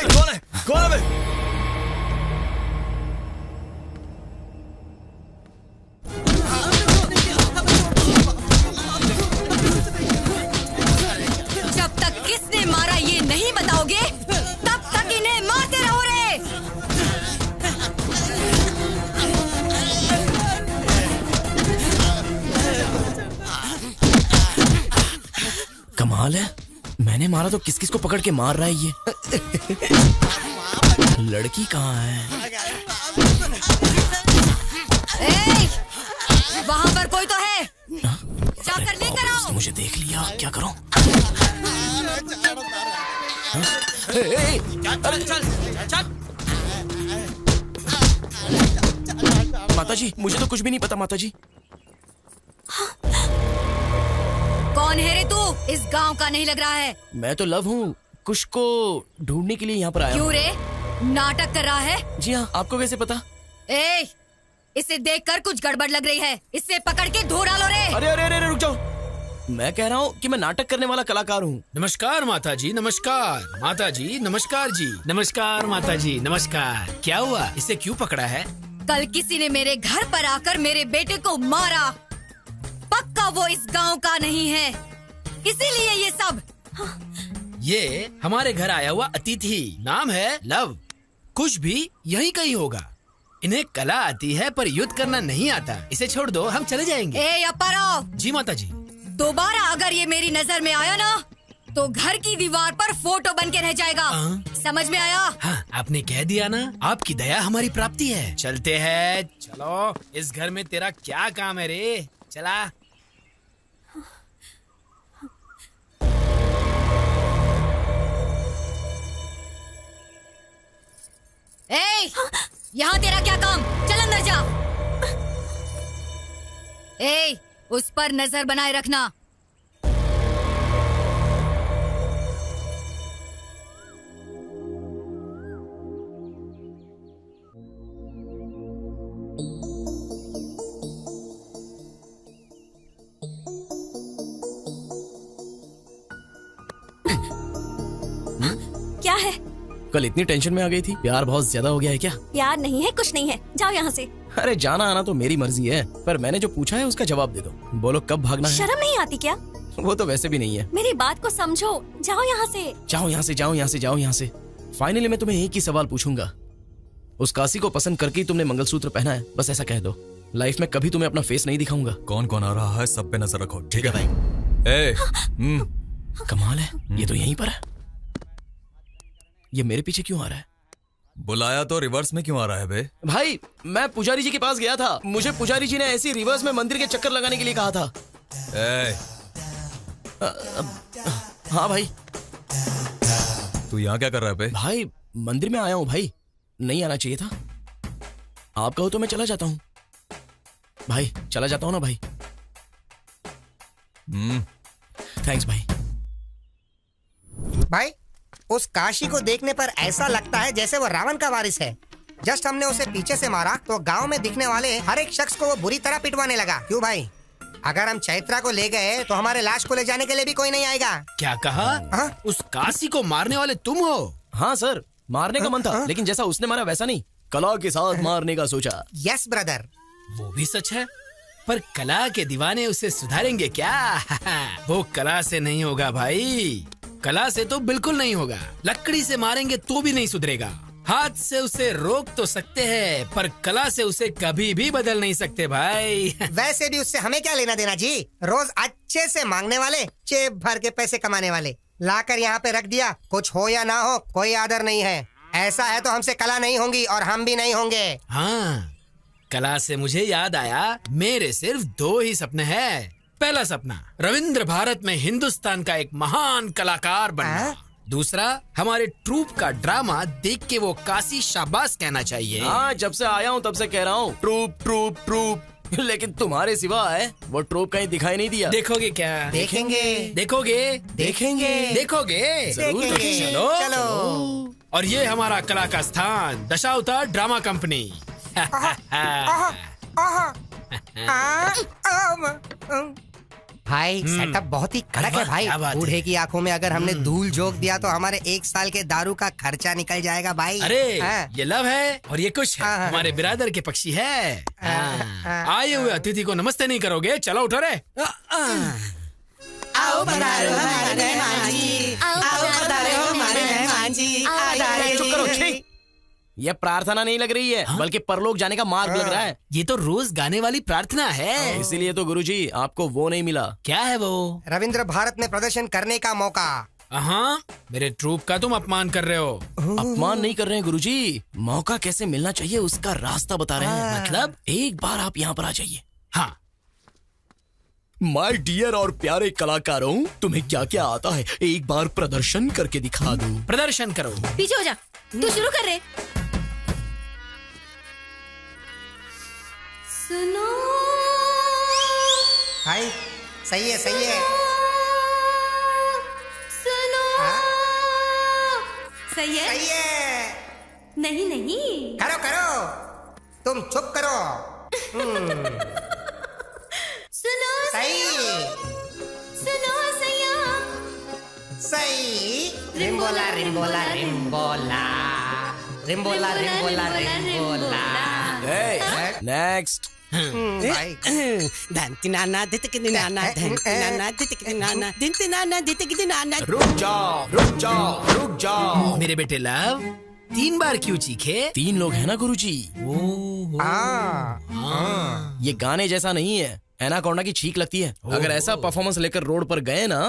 कौन है? कौन है? जब तक किसने मारा ये नहीं बताओगे तब तक इन्हें मारते रहो रे। कमाल है, मैंने मारा तो किस किस को पकड़ के मार रहा है ये। लड़की कहाँ है? ए, वहाँ पर कोई तो है, जाकर लेकर आओ। मुझे देख लिया, क्या करूं? माताजी, मुझे तो कुछ भी नहीं पता माताजी। कौन है रे तू? इस गांव का नहीं लग रहा है। मैं तो लव हूँ, कुछ को ढूंढने के लिए यहाँ पर आया क्यों रे, नाटक कर रहा है? जी हाँ, आपको कैसे पता? ए, इसे देखकर कुछ गड़बड़ लग रही है, इसे पकड़ के धो डालो रे। अरे अरे अरे रुक जाओ, मैं कह रहा हूँ कि मैं नाटक करने वाला कलाकार हूँ। नमस्कार माता जी, नमस्कार माता जी, नमस्कार जी, नमस्कार माता जी, नमस्कार। क्या हुआ, इसे क्यों पकड़ा है? कल किसी ने मेरे घर पर आकर मेरे बेटे को मारा, पक्का वो इस गांव का नहीं है, इसीलिए ये सब। ये हमारे घर आया हुआ अतिथि, नाम है लव, कुछ भी यही कहीं होगा। इन्हें कला आती है पर युद्ध करना नहीं आता, इसे छोड़ दो, हम चले जाएंगे। ए अप्पाराव। जी माता जी। दोबारा अगर ये मेरी नजर में आया ना तो घर की दीवार पर फोटो बन के रह जाएगा। समझ में आया? हाँ, आपने कह दिया ना, आपकी दया हमारी प्राप्ति है। चलते हैं, चलो। इस घर में तेरा क्या काम है रे, चला। ए, यहाँ तेरा क्या काम? चल अंदर जा। ए, उस पर नजर बनाए रखना। क्या है? कल इतनी टेंशन में आ गई थी, प्यार बहुत ज्यादा हो गया है क्या? प्यार नहीं है, कुछ नहीं है, जाओ यहाँ से। अरे जाना आना तो मेरी मर्जी है, पर मैंने जो पूछा है उसका जवाब दे दो। बोलो कब भागना है? शर्म नहीं आती क्या? वो तो वैसे भी नहीं है। मेरी बात को समझो, जाओ यहाँ से। जाओ यहाँ से, जाओ यहाँ से, जाओ यहाँ से। फाइनली मैं तुम्हें एक ही सवाल पूछूंगा, उस काशी को पसंद करके ही तुमने मंगलसूत्र पहना है, बस ऐसा कह दो। लाइफ में कभी तुम्हें अपना फेस नहीं दिखाऊंगा। कौन कौन आ रहा है सब पे नजर रखो, ठीक है भाई? कमाल है, ये तो यहीं पर है। ये मेरे पीछे क्यों आ रहा है? बुलाया तो रिवर्स में क्यों आ रहा है बे? भाई मैं पुजारी जी के पास गया था, मुझे पुजारी जी ने ऐसी रिवर्स में मंदिर के चक्कर लगाने के लिए कहा था। हाँ भाई। तू यहाँ क्या कर रहा है बे? भाई मंदिर में आया हूँ भाई, नहीं आना चाहिए था। आप कहो तो मैं चला जाता हूँ भाई, चला जाता हूँ ना भाई। थैंक्स भाई। भाई उस काशी को देखने पर ऐसा लगता है जैसे वो रावण का वारिस है। जस्ट हमने उसे पीछे से मारा तो गांव में दिखने वाले हर एक शख्स को वो बुरी तरह पिटवाने लगा। क्यों भाई? अगर हम चैत्रा को ले गए तो हमारे लाश को ले जाने के लिए भी कोई नहीं आएगा। क्या कहा? उस काशी को मारने वाले तुम हो? हाँ सर, मारने का मन था, लेकिन जैसा उसने मारा वैसा नहीं, कला के साथ मारने का सोचा। Yes brother. वो भी सच है, पर कला के दीवाने उसे सुधारेंगे क्या? वो कला से नहीं होगा भाई, कला से तो बिल्कुल नहीं होगा। लकड़ी से मारेंगे तो भी नहीं सुधरेगा। हाथ से उसे रोक तो सकते हैं, पर कला से उसे कभी भी बदल नहीं सकते भाई। वैसे भी उससे हमें क्या लेना देना जी? रोज अच्छे से मांगने वाले, जेब भर के पैसे कमाने वाले। लाकर यहाँ पे रख दिया, कुछ हो या ना हो कोई आदर नहीं है। ऐसा है तो हमसे कला नहीं होंगी और हम भी नहीं होंगे। हाँ, कला से मुझे याद आया, मेरे सिर्फ 2 ही सपने हैं। पहला सपना रविंद्र भारत में हिंदुस्तान का एक महान कलाकार बनना। दूसरा, हमारे ट्रूप का ड्रामा देख के वो काशी शाबाश कहना चाहिए। हाँ, जब से आया हूँ तब से कह रहा हूँ ट्रूप ट्रूप ट्रूप, लेकिन तुम्हारे सिवा है वो ट्रूप कहीं दिखाई नहीं दिया। देखोगे क्या? देखेंगे। देखोगे? देखेंगे। देखोगे? जरूर देखेंगे। चलो चलो। और ये हमारा कला का स्थान दशावतार ड्रामा कंपनी। भाई सेटअप बहुत ही कड़क है भाई। बूढ़े की आंखों में अगर हमने धूल झोंक दिया तो हमारे 1 साल के दारू का खर्चा निकल जाएगा भाई। अरे ये लव है और ये कुछ है, हमारे बिरादर के पक्षी है। आए हुए अतिथि को नमस्ते नहीं करोगे? चलो उठो रे। आओ पधारो हमारे मेहमान जी, आओ पधारो हमारे मेहमान जी। चुप करो, छी। ये प्रार्थना नहीं लग रही है, बल्कि परलोक जाने का मार्ग लग रहा है। ये तो रोज गाने वाली प्रार्थना है। इसीलिए तो गुरुजी आपको वो नहीं मिला। क्या है वो? रविंद्र भारत में प्रदर्शन करने का मौका। हाँ, मेरे ट्रूप का तुम अपमान कर रहे हो। अपमान नहीं कर रहे हैं गुरुजी, मौका कैसे मिलना चाहिए उसका रास्ता बता रहे हैं। मतलब एक बार आप यहाँ पर आ जाइए। हाँ। माय डियर और प्यारे कलाकारों, तुम्हें क्या क्या आता है एक बार प्रदर्शन करके दिखा दो। प्रदर्शन करो। पीछे हो जा, तू शुरू कर रहे। सुनो भाई सही है, सही है। सुनो सही है, सही है। नहीं नहीं, करो करो, तुम चुप करो। सुनो सही, सुनो सैया, सही। रिम्बोला रिम्बोला रिम्बोला, रिम्बोला रिम्बोला रिम्बोला। नेक्स्ट। रुक जाओ, रुक जाओ, रुक जाओ। मेरे बेटे लव, 3 बार क्यों चीखे? 3 लोग हैं ना गुरुजी। ये गाने जैसा नहीं है, एनाकोंडा की छींक लगती है। अगर ऐसा परफॉर्मेंस लेकर रोड पर गए ना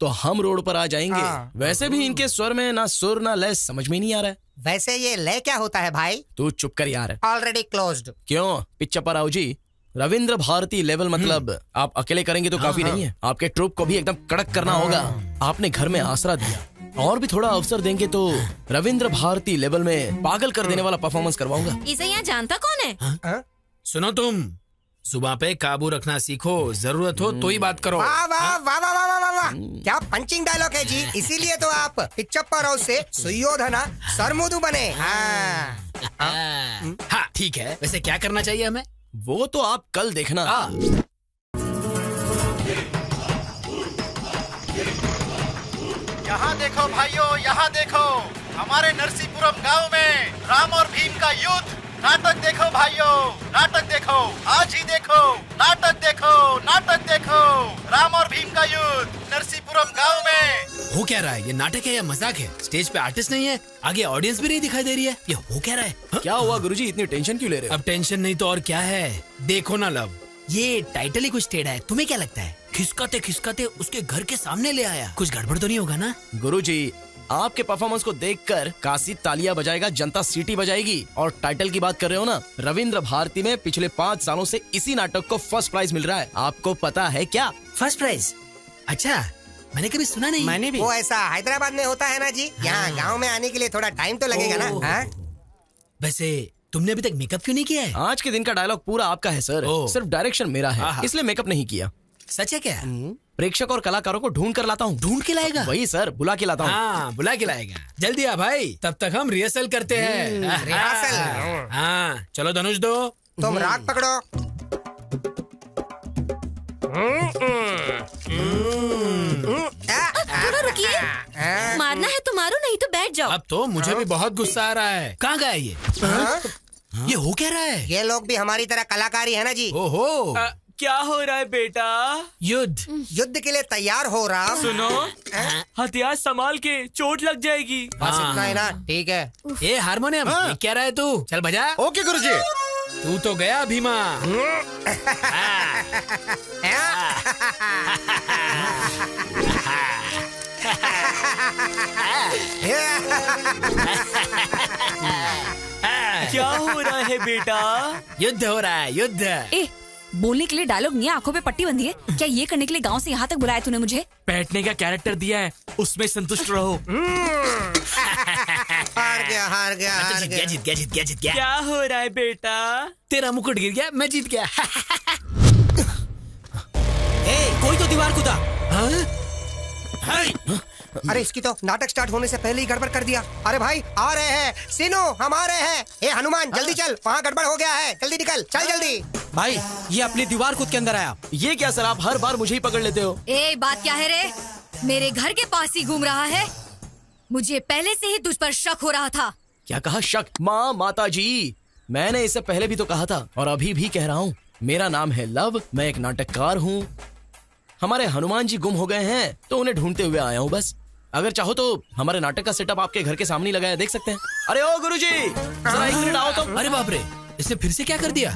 तो हम रोड पर आ जाएंगे। वैसे भी इनके स्वर में ना सुर ना लय समझ में नहीं आ रहा है। वैसे ये लय क्या होता है भाई? तू चुप कर यार। Already closed. क्यों पिच्चा पर आओ जी। रविंद्र भारती लेवल मतलब आप अकेले करेंगे तो काफी नहीं है, आपके ट्रूप को भी एकदम कड़क करना होगा। आपने घर में आसरा दिया, और भी थोड़ा अवसर देंगे तो रविंद्र भारती लेवल में पागल कर देने वाला परफॉर्मेंस करवाऊंगा। इसे यहाँ जानता कौन है? सुनो, तुम सुबह पे काबू रखना सीखो, जरूरत हो तो ही बात करो। वाह वाह वाह वाह वाह वाह वाह, क्या पंचिंग डायलॉग है जी। इसीलिए तो आप पिच्चप्पा राव से सुयोधना सरमुदु बने। हाँ ठीक है, वैसे क्या करना चाहिए हमें? वो तो आप कल देखना। यहाँ देखो भाइयों, यहाँ देखो, हमारे नरसीपुरम गांव में राम और भीम का युद्ध। नाटक देखो भाइयों, नाटक देखो, आज ही देखो, नाटक देखो, नाटक देखो, राम और भीम का युद्ध नरसीपुरम गांव में। हो क्या रहा है? ये नाटक है या मजाक है? स्टेज पे आर्टिस्ट नहीं है, आगे ऑडियंस भी नहीं दिखाई दे रही है, ये हो क्या रहा है? क्या हुआ गुरुजी, इतनी टेंशन क्यों ले रहे हो? अब टेंशन नहीं तो और क्या है। देखो ना लव, ये टाइटल ही कुछ टेढ़ा है, तुम्हें क्या लगता है? खिसकाते खिसकाते उसके घर के सामने ले आया, कुछ गड़बड़ तो नहीं होगा ना? गुरुजी, आपके परफॉर्मेंस को देखकर काशी तालियां बजाएगा, जनता सीटी बजाएगी। और टाइटल की बात कर रहे हो ना, रविंद्र भारती में पिछले 5 सालों से इसी नाटक को फर्स्ट प्राइज मिल रहा है। आपको पता है क्या? First prize? अच्छा, मैंने कभी सुना नहीं। मैंने भी। वो ऐसा हैदराबाद में होता है ना जी। यहाँ गांव में आने के लिए थोड़ा टाइम तो लगेगा ना। वैसे तुमने अभी तक मेकअप क्यों नहीं किया है? आज के दिन का डायलॉग पूरा आपका है सर, सिर्फ डायरेक्शन मेरा है, इसलिए मेकअप नहीं किया। सच है क्या? प्रेक्षक और कलाकारों को ढूंढ कर लाता हूँ। ढूंढ के लाएगा? वही सर, बुला के लाता हूँ। हाँ, बुला के लाएगा। जल्दी आ भाई, तब तक हम रिहर्सल करते हैं। रिहर्सल? हाँ, चलो धनुष दो। तुम राग पकड़ो। थोड़ा रुकिए, मारना है तो मारो, नहीं तो बैठ जाओ। अब तो मुझे भी बहुत गुस्सा आ रहा है। कहाँ गया ये? ये हो क्या रहा है? ये लोग भी हमारी तरह कलाकारी है ना जी। ओहो, क्या हो रहा है बेटा? युद्ध। युद्ध के लिए तैयार हो रहा। सुनो, हथियार संभाल के, चोट लग जाएगी। बस इतना ही ना, ठीक है। ये हारमोनियम, ये क्या रहा है तू? चल बजा। ओके गुरुजी। तू तो गया भीमा। क्या हो रहा है बेटा? युद्ध हो रहा है, युद्ध। ए, बोलने के लिए डायलॉग नहीं है, आंखों पे पट्टी बंधी है क्या? ये करने के लिए गांव से यहाँ तक बुलाया तूने मुझे? बैठने का कैरेक्टर दिया है, उसमें संतुष्ट रहो। हार गया, हार गया, हार गया। जीत गया। क्या हो रहा है बेटा? तेरा मुकुट गिर गया, मैं जीत गया। कोई तो दीवार कूदा। अरे इसकी तो नाटक स्टार्ट होने से पहले ही गड़बड़ कर दिया। अरे भाई आ रहे हैं, सीनू हम आ रहे हैं। ए हनुमान जल्दी चल, वहाँ गड़बड़ हो गया है, जल्दी निकल, चल जल्दी। भाई ये अपनी दीवार कूद के अंदर आया। ये क्या सर, आप हर बार मुझे ही पकड़ लेते हो। ए, बात क्या है रे? मेरे घर के पास ही घूम रहा है। मुझे पहले से ही तुझ पर शक हो रहा था। क्या कहा शक? माँ, माता जी, मैंने इससे पहले भी तो कहा था और अभी भी कह रहा हूँ, मेरा नाम है लव, मैं एक नाटककार हूँ। हमारे हनुमान जी गुम हो गए हैं तो उन्हें ढूंढते हुए आया हूँ बस। अगर चाहो तो हमारे नाटक का सेटअप आपके घर के सामने लगाया, देख सकते हैं। अरे ओ गुरुजी, जरा एक मिनट आओ तो। अरे बाप रे, इसने फिर से क्या कर दिया?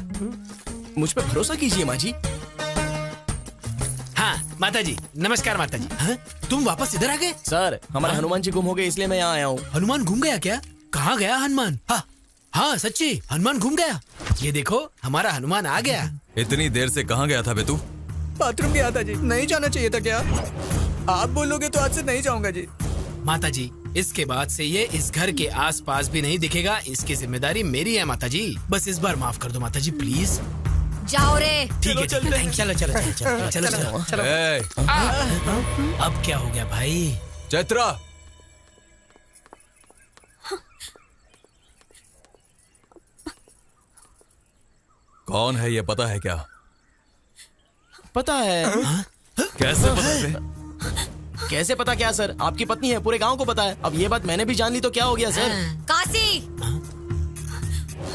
मुझ पे भरोसा कीजिए माँ जी। हाँ माता जी, नमस्कार माता जी। हाँ? तुम वापस इधर आ गए? सर, हमारे हनुमान जी गुम हो गए इसलिए मैं यहाँ आया हूँ। हनुमान घूम गया क्या? कहाँ गया हनुमान? हाँ सच्ची, हनुमान घूम गया। ये देखो, हमारा हनुमान आ गया। इतनी देर से कहाँ गया था बे तू? बाथरूम गया था जी। नहीं जाना चाहिए था क्या? आप बोलोगे तो आज से नहीं जाऊंगा जी। माता जी, इसके बाद से ये इस घर के आसपास भी नहीं दिखेगा। इसकी जिम्मेदारी मेरी है माता जी। बस इस बार माफ कर दो माता जी, प्लीज। जाओ रे। ठीक है, चलो। अब क्या हो गया भाई? चैत्रा, कौन है ये पता है क्या? पता है। कैसे पता है? कैसे पता क्या सर, आपकी पत्नी है, पूरे गांव को पता है। अब ये बात मैंने भी जान ली तो क्या हो गया सर? काशी,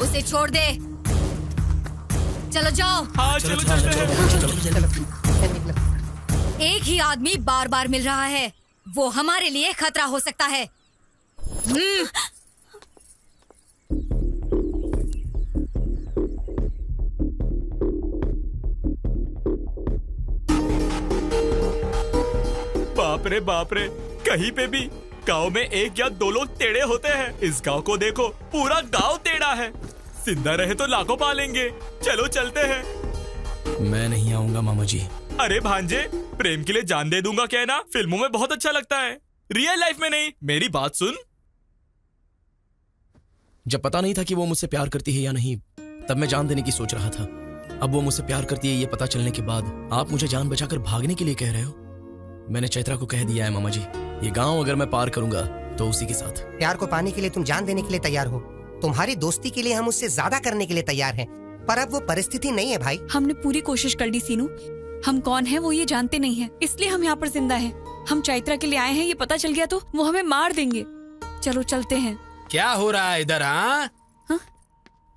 उसे छोड़ दे। चलो जाओ। हाँ, चलो। एक ही आदमी बार बार मिल रहा है, वो हमारे लिए खतरा हो सकता है। बाप रे, कहीं पे भी गांव में एक या दो लोग टेढ़े होते हैं। इस गांव को देखो, पूरा गांव टेढ़ा है। जिंदा रहे तो लाखों पालेंगे। चलो चलते हैं। मैं नहीं आऊंगा मामा जी। अरे भांजे, प्रेम के लिए जान दे दूंगा क्या ना? फिल्मों में बहुत अच्छा लगता है, रियल लाइफ में नहीं। मेरी बात सुन। जब पता नहीं था कि वो मुझसे प्यार करती है या नहीं, तब मैं जान देने की सोच रहा था। अब वो मुझसे प्यार करती है ये पता चलने के बाद आप मुझे जान बचाकर भागने के लिए कह रहे हो? मैंने चैत्रा को कह दिया है मामा जी, ये गांव अगर मैं पार करूंगा तो उसी के साथ। प्यार को पाने के लिए तुम जान देने के लिए तैयार हो। तुम्हारी दोस्ती के लिए हम उससे ज्यादा करने के लिए तैयार हैं, पर अब वो परिस्थिति नहीं है भाई। हमने पूरी कोशिश कर ली सीनू। हम कौन है वो ये जानते नहीं है, इसलिए हम यहाँ पर जिंदा हैं। हम चैत्रा के लिए आए हैं, ये पता चल गया तो वो हमें मार देंगे। चलो चलते हैं। क्या हो रहा है इधर? हाँ,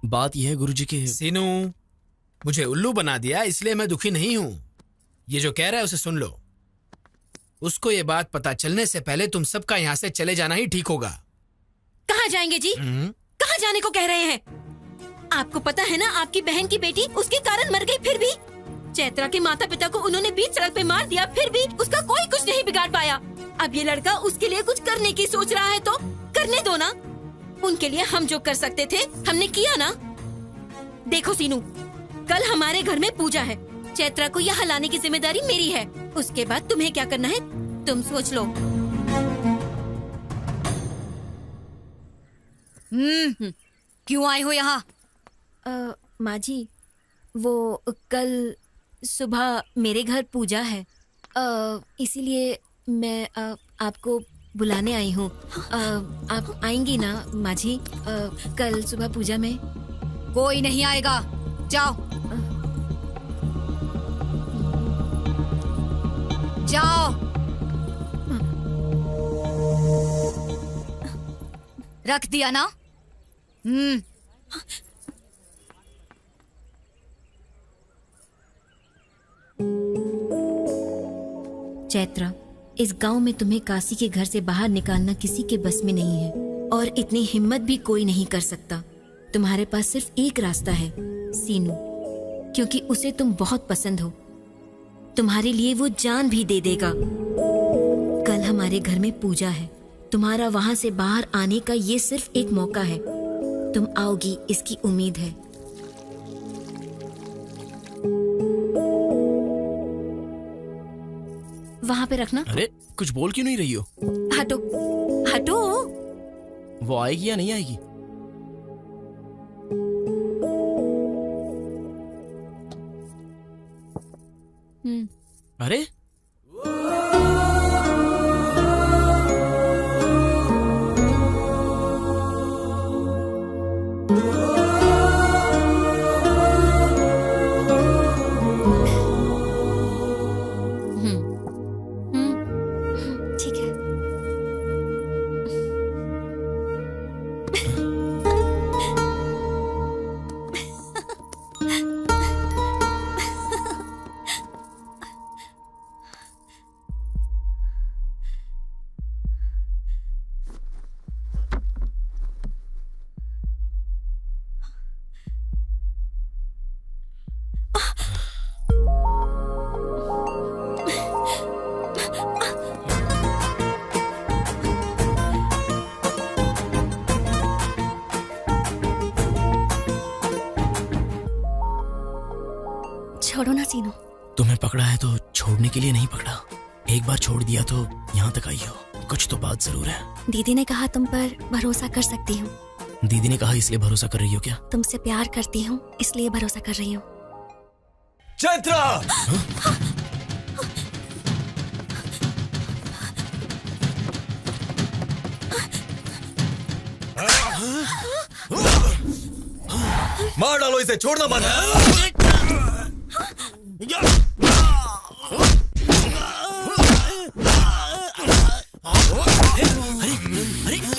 बात यह है गुरुजी के। सीनू, मुझे उल्लू बना दिया, इसलिए मैं दुखी नहीं हूँ। ये जो कह रहा है उसे सुन लो। उसको ये बात पता चलने से पहले तुम सबका यहाँ से चले जाना ही ठीक होगा। कहाँ जाएंगे जी? कहाँ जाने को कह रहे हैं? आपको पता है ना, आपकी बहन की बेटी उसके कारण मर गई, फिर भी चैत्रा के माता पिता को उन्होंने बीच सड़क पे मार दिया, फिर भी उसका कोई कुछ नहीं बिगाड़ पाया। अब ये लड़का उसके लिए कुछ करने की सोच रहा है तो करने दो ना। उनके लिए हम जो कर सकते थे हमने किया ना। देखो सीनू, कल हमारे घर में पूजा है। चैत्रा को यहाँ लाने की जिम्मेदारी मेरी है। उसके बाद तुम्हें क्या करना है तुम सोच लो। क्यों आए हो यहाँ? माँ जी, वो कल सुबह मेरे घर पूजा है, इसीलिए मैं आपको बुलाने आई हूँ। आप आएंगी ना माँ जी? कल सुबह पूजा में कोई नहीं आएगा, जाओ जाओ। रख दिया ना? चैत्रा, इस गांव में तुम्हें काशी के घर से बाहर निकालना किसी के बस में नहीं है, और इतनी हिम्मत भी कोई नहीं कर सकता। तुम्हारे पास सिर्फ एक रास्ता है सीनू, क्योंकि उसे तुम बहुत पसंद हो। तुम्हारे लिए वो जान भी दे देगा। कल हमारे घर में पूजा है, तुम्हारा वहां से बाहर आने का ये सिर्फ एक मौका है। तुम आओगी इसकी उम्मीद है। वहाँ पे रखना। अरे कुछ बोल क्यों नहीं रही हो? हटो हटो। वो आएगी या नहीं आएगी? अरे ठीक है। छोड़ो ना सीनू। तुम्हें पकड़ा है तो छोड़ने के लिए नहीं पकड़ा। एक बार छोड़ दिया तो यहाँ तक आई हो। कुछ तो बात जरूर है। दीदी ने कहा तुम पर भरोसा कर सकती हूँ। दीदी ने कहा इसलिए भरोसा कर रही हो क्या? तुमसे प्यार करती हूँ इसलिए भरोसा कर रही हूँ। चैत्रा! मार डालो इसे, छोड़ना मत।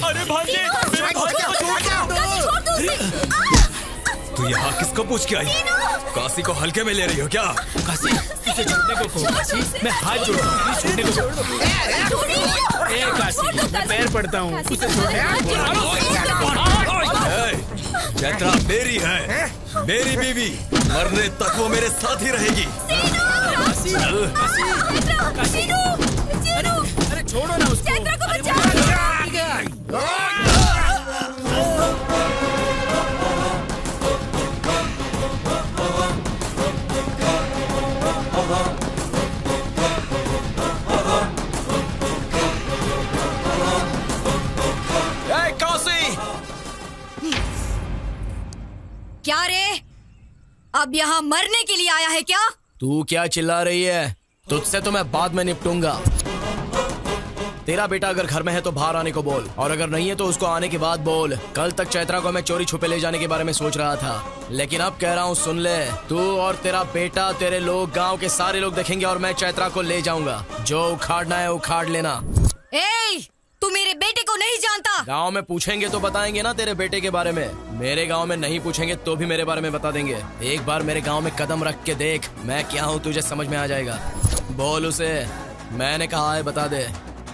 अरे भांजे, मेरे भांजे को छोड़ तू यहाँ किसको पूछ के आई? काशी को हल्के में ले रही हो क्या? काशी, इसे छोड़ने को कहो। काशी, मैं हाथ जोड़ता हूँ, प्लीज छोड़ने को कहो। ए काशी, मैं पैर पड़ता हूँ, उसे छोड़ने को चैत्रा मेरी है, मेरी बीवी। मरने तक वो मेरे साथ ही रहेगी। अरे छोड़ो ना उसको। चैत्रा को बचाओ। क्या रे, अब यहाँ मरने के लिए आया है क्या? तू क्या चिल्ला रही है? तुझसे तो मैं बाद में निपटूंगा। तेरा बेटा अगर घर में है तो बाहर आने को बोल, और अगर नहीं है तो उसको आने के बाद बोल। कल तक चैत्रा को मैं चोरी छुपे ले जाने के बारे में सोच रहा था, लेकिन अब कह रहा हूँ सुन ले। तू और तेरा बेटा, तेरे लोग, गांव के सारे लोग देखेंगे और मैं चैत्रा को ले जाऊंगा। जो उखाड़ना है उखाड़ लेना। तू मेरे बेटे को नहीं जानता। गांव में पूछेंगे तो बताएंगे ना तेरे बेटे के बारे में। मेरे गांव में नहीं पूछेंगे तो भी मेरे बारे में बता देंगे। एक बार मेरे गांव में कदम रख के देख मैं क्या हूँ, तुझे समझ में आ जाएगा। बोल उसे मैंने कहा है बता दे।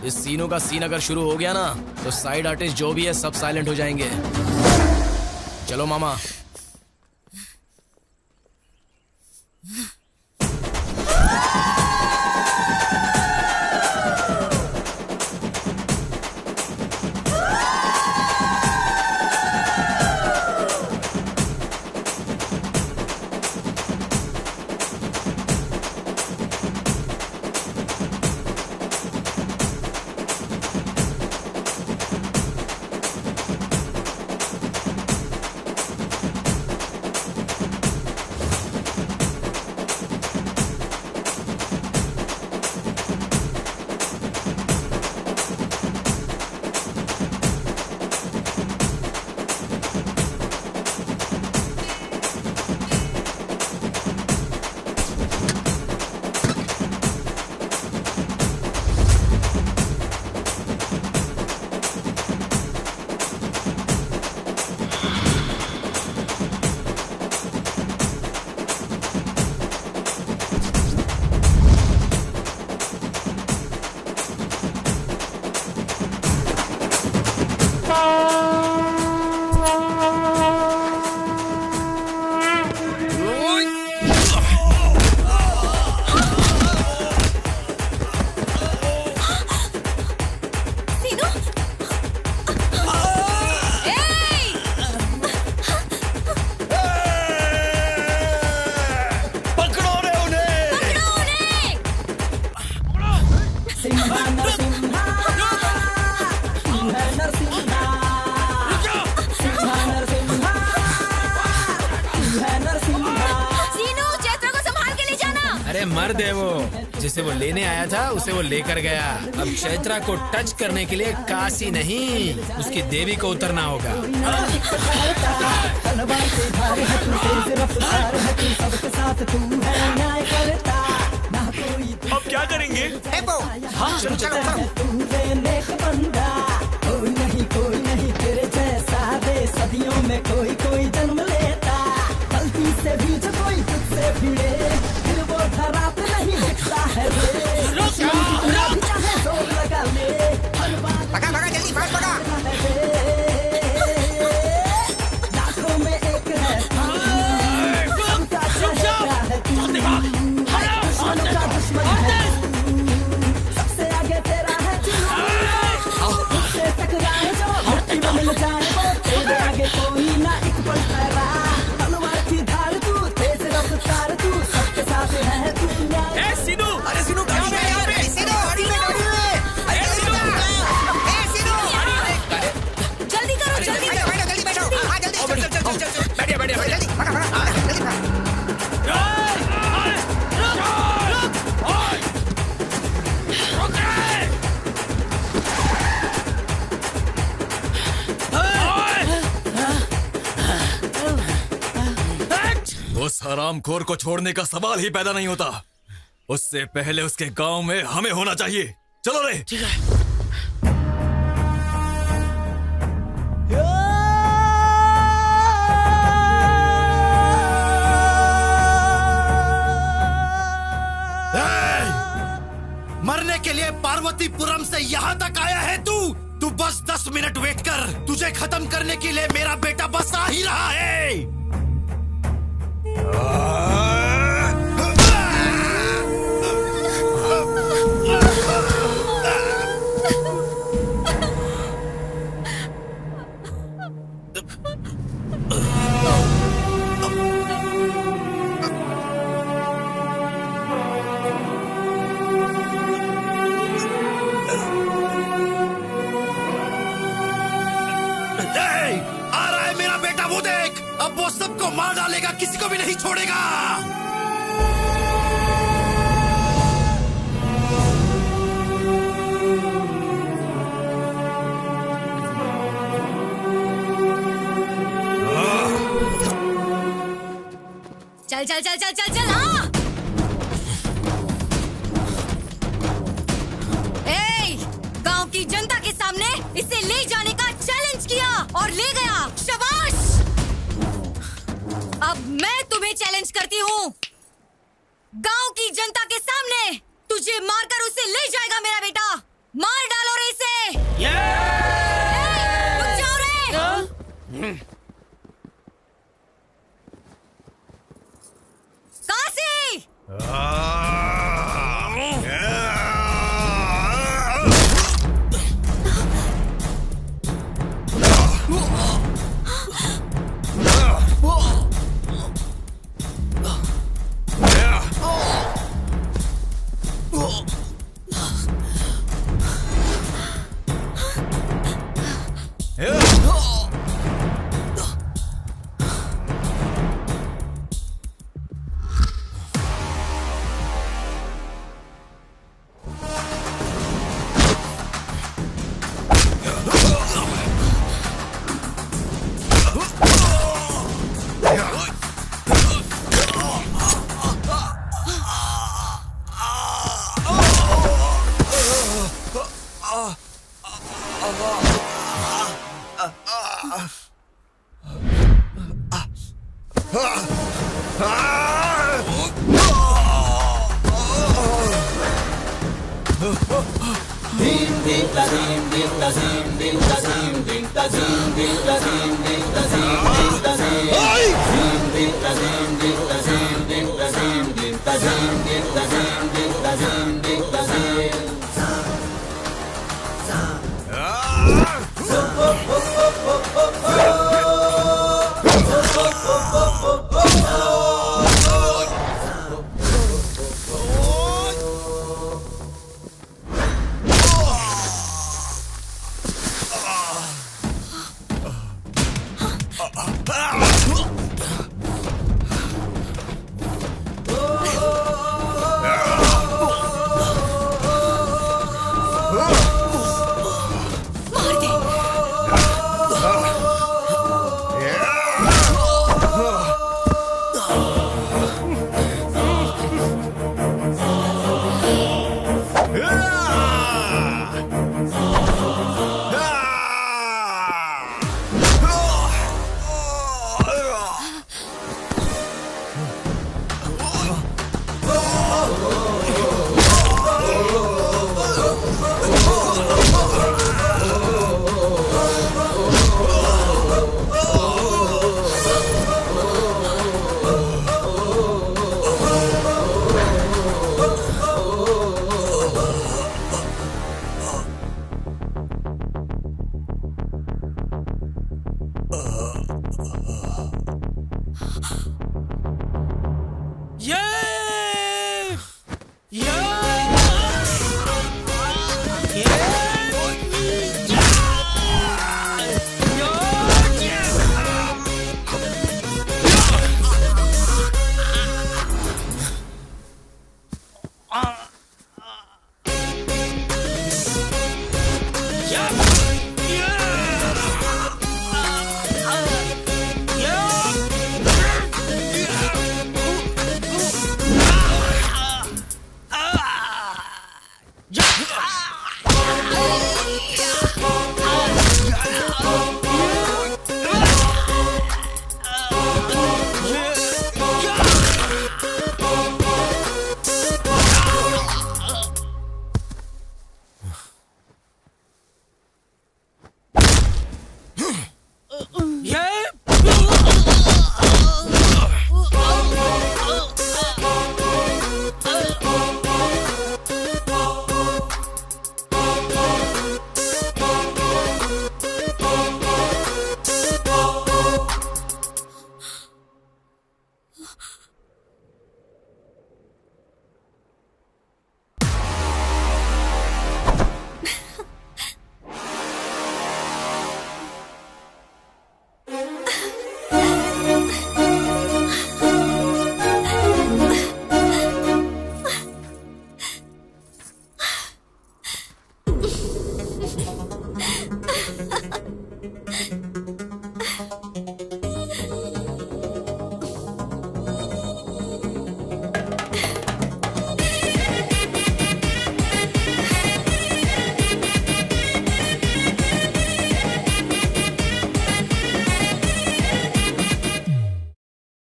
इस सीनों का सीन अगर शुरू हो गया ना तो साइड आर्टिस्ट जो भी है सब साइलेंट हो जाएंगे। चलो मामा। अरे मर्द है वो, जिसे वो लेने आया था उसे वो लेकर गया। अब चैत्रा को टच करने के लिए काशी नहीं, उसकी देवी को उतरना होगा। अब क्या करेंगे? हाँ, चलो चलो कोई नहीं तेरे जैसा दे, सदियों में कोई जन्म लेता, गलती से भी जो कोई तुझसे भिड़े, फिर वो धरा पे नहीं दिखता है रे। चाहे जोर लगा ले, भगा जल्दी फास्ट भगा। लाखों में एक है सबका चेहरा है तू, दुश्मनों का दुश्मन है तू, सबसे आगे तेरा है तू, उससे टकराए जो धरती में मिल जाए वो, तेरे आगे कोई ना एक पल ठहरा, तलवार की धार तू, तेज रफ्तार तू, सबके साथ है तू। सिनू, अरे सिनू गाड़ी में, गाड़ी में, सिनू गाड़ी में, गाड़ी में, अरे सिनू, ए सिनू, जल्दी करो, जल्दी बैठो, जल्दी बैठो, हाँ जल्दी, चल, बैठिए, जल्दी, भगा, जल्दी भगा। उस हरामखोर को छोड़ने का सवाल ही पैदा नहीं होता। उससे पहले उसके गांव में हमें होना चाहिए। चलो रे। ठीक है। मरने के लिए पार्वतीपुरम से यहाँ तक आया है तू बस 10 मिनट वेट कर, तुझे खत्म करने के लिए मेरा बेटा बस आ ही रहा है। अब वो सबको मार डालेगा, किसी को भी नहीं छोड़ेगा। चल चल चल चल चल चल हाँ। गांव की जनता के सामने इसे ले जाने का चैलेंज किया और ले गया, शाबाश। अब मैं तुम्हें चैलेंज करती हूँ, गांव की जनता के सामने तुझे मारकर उसे ले जाएगा मेरा बेटा। मार डालो रे इसे। रुक जाओ रे। काशी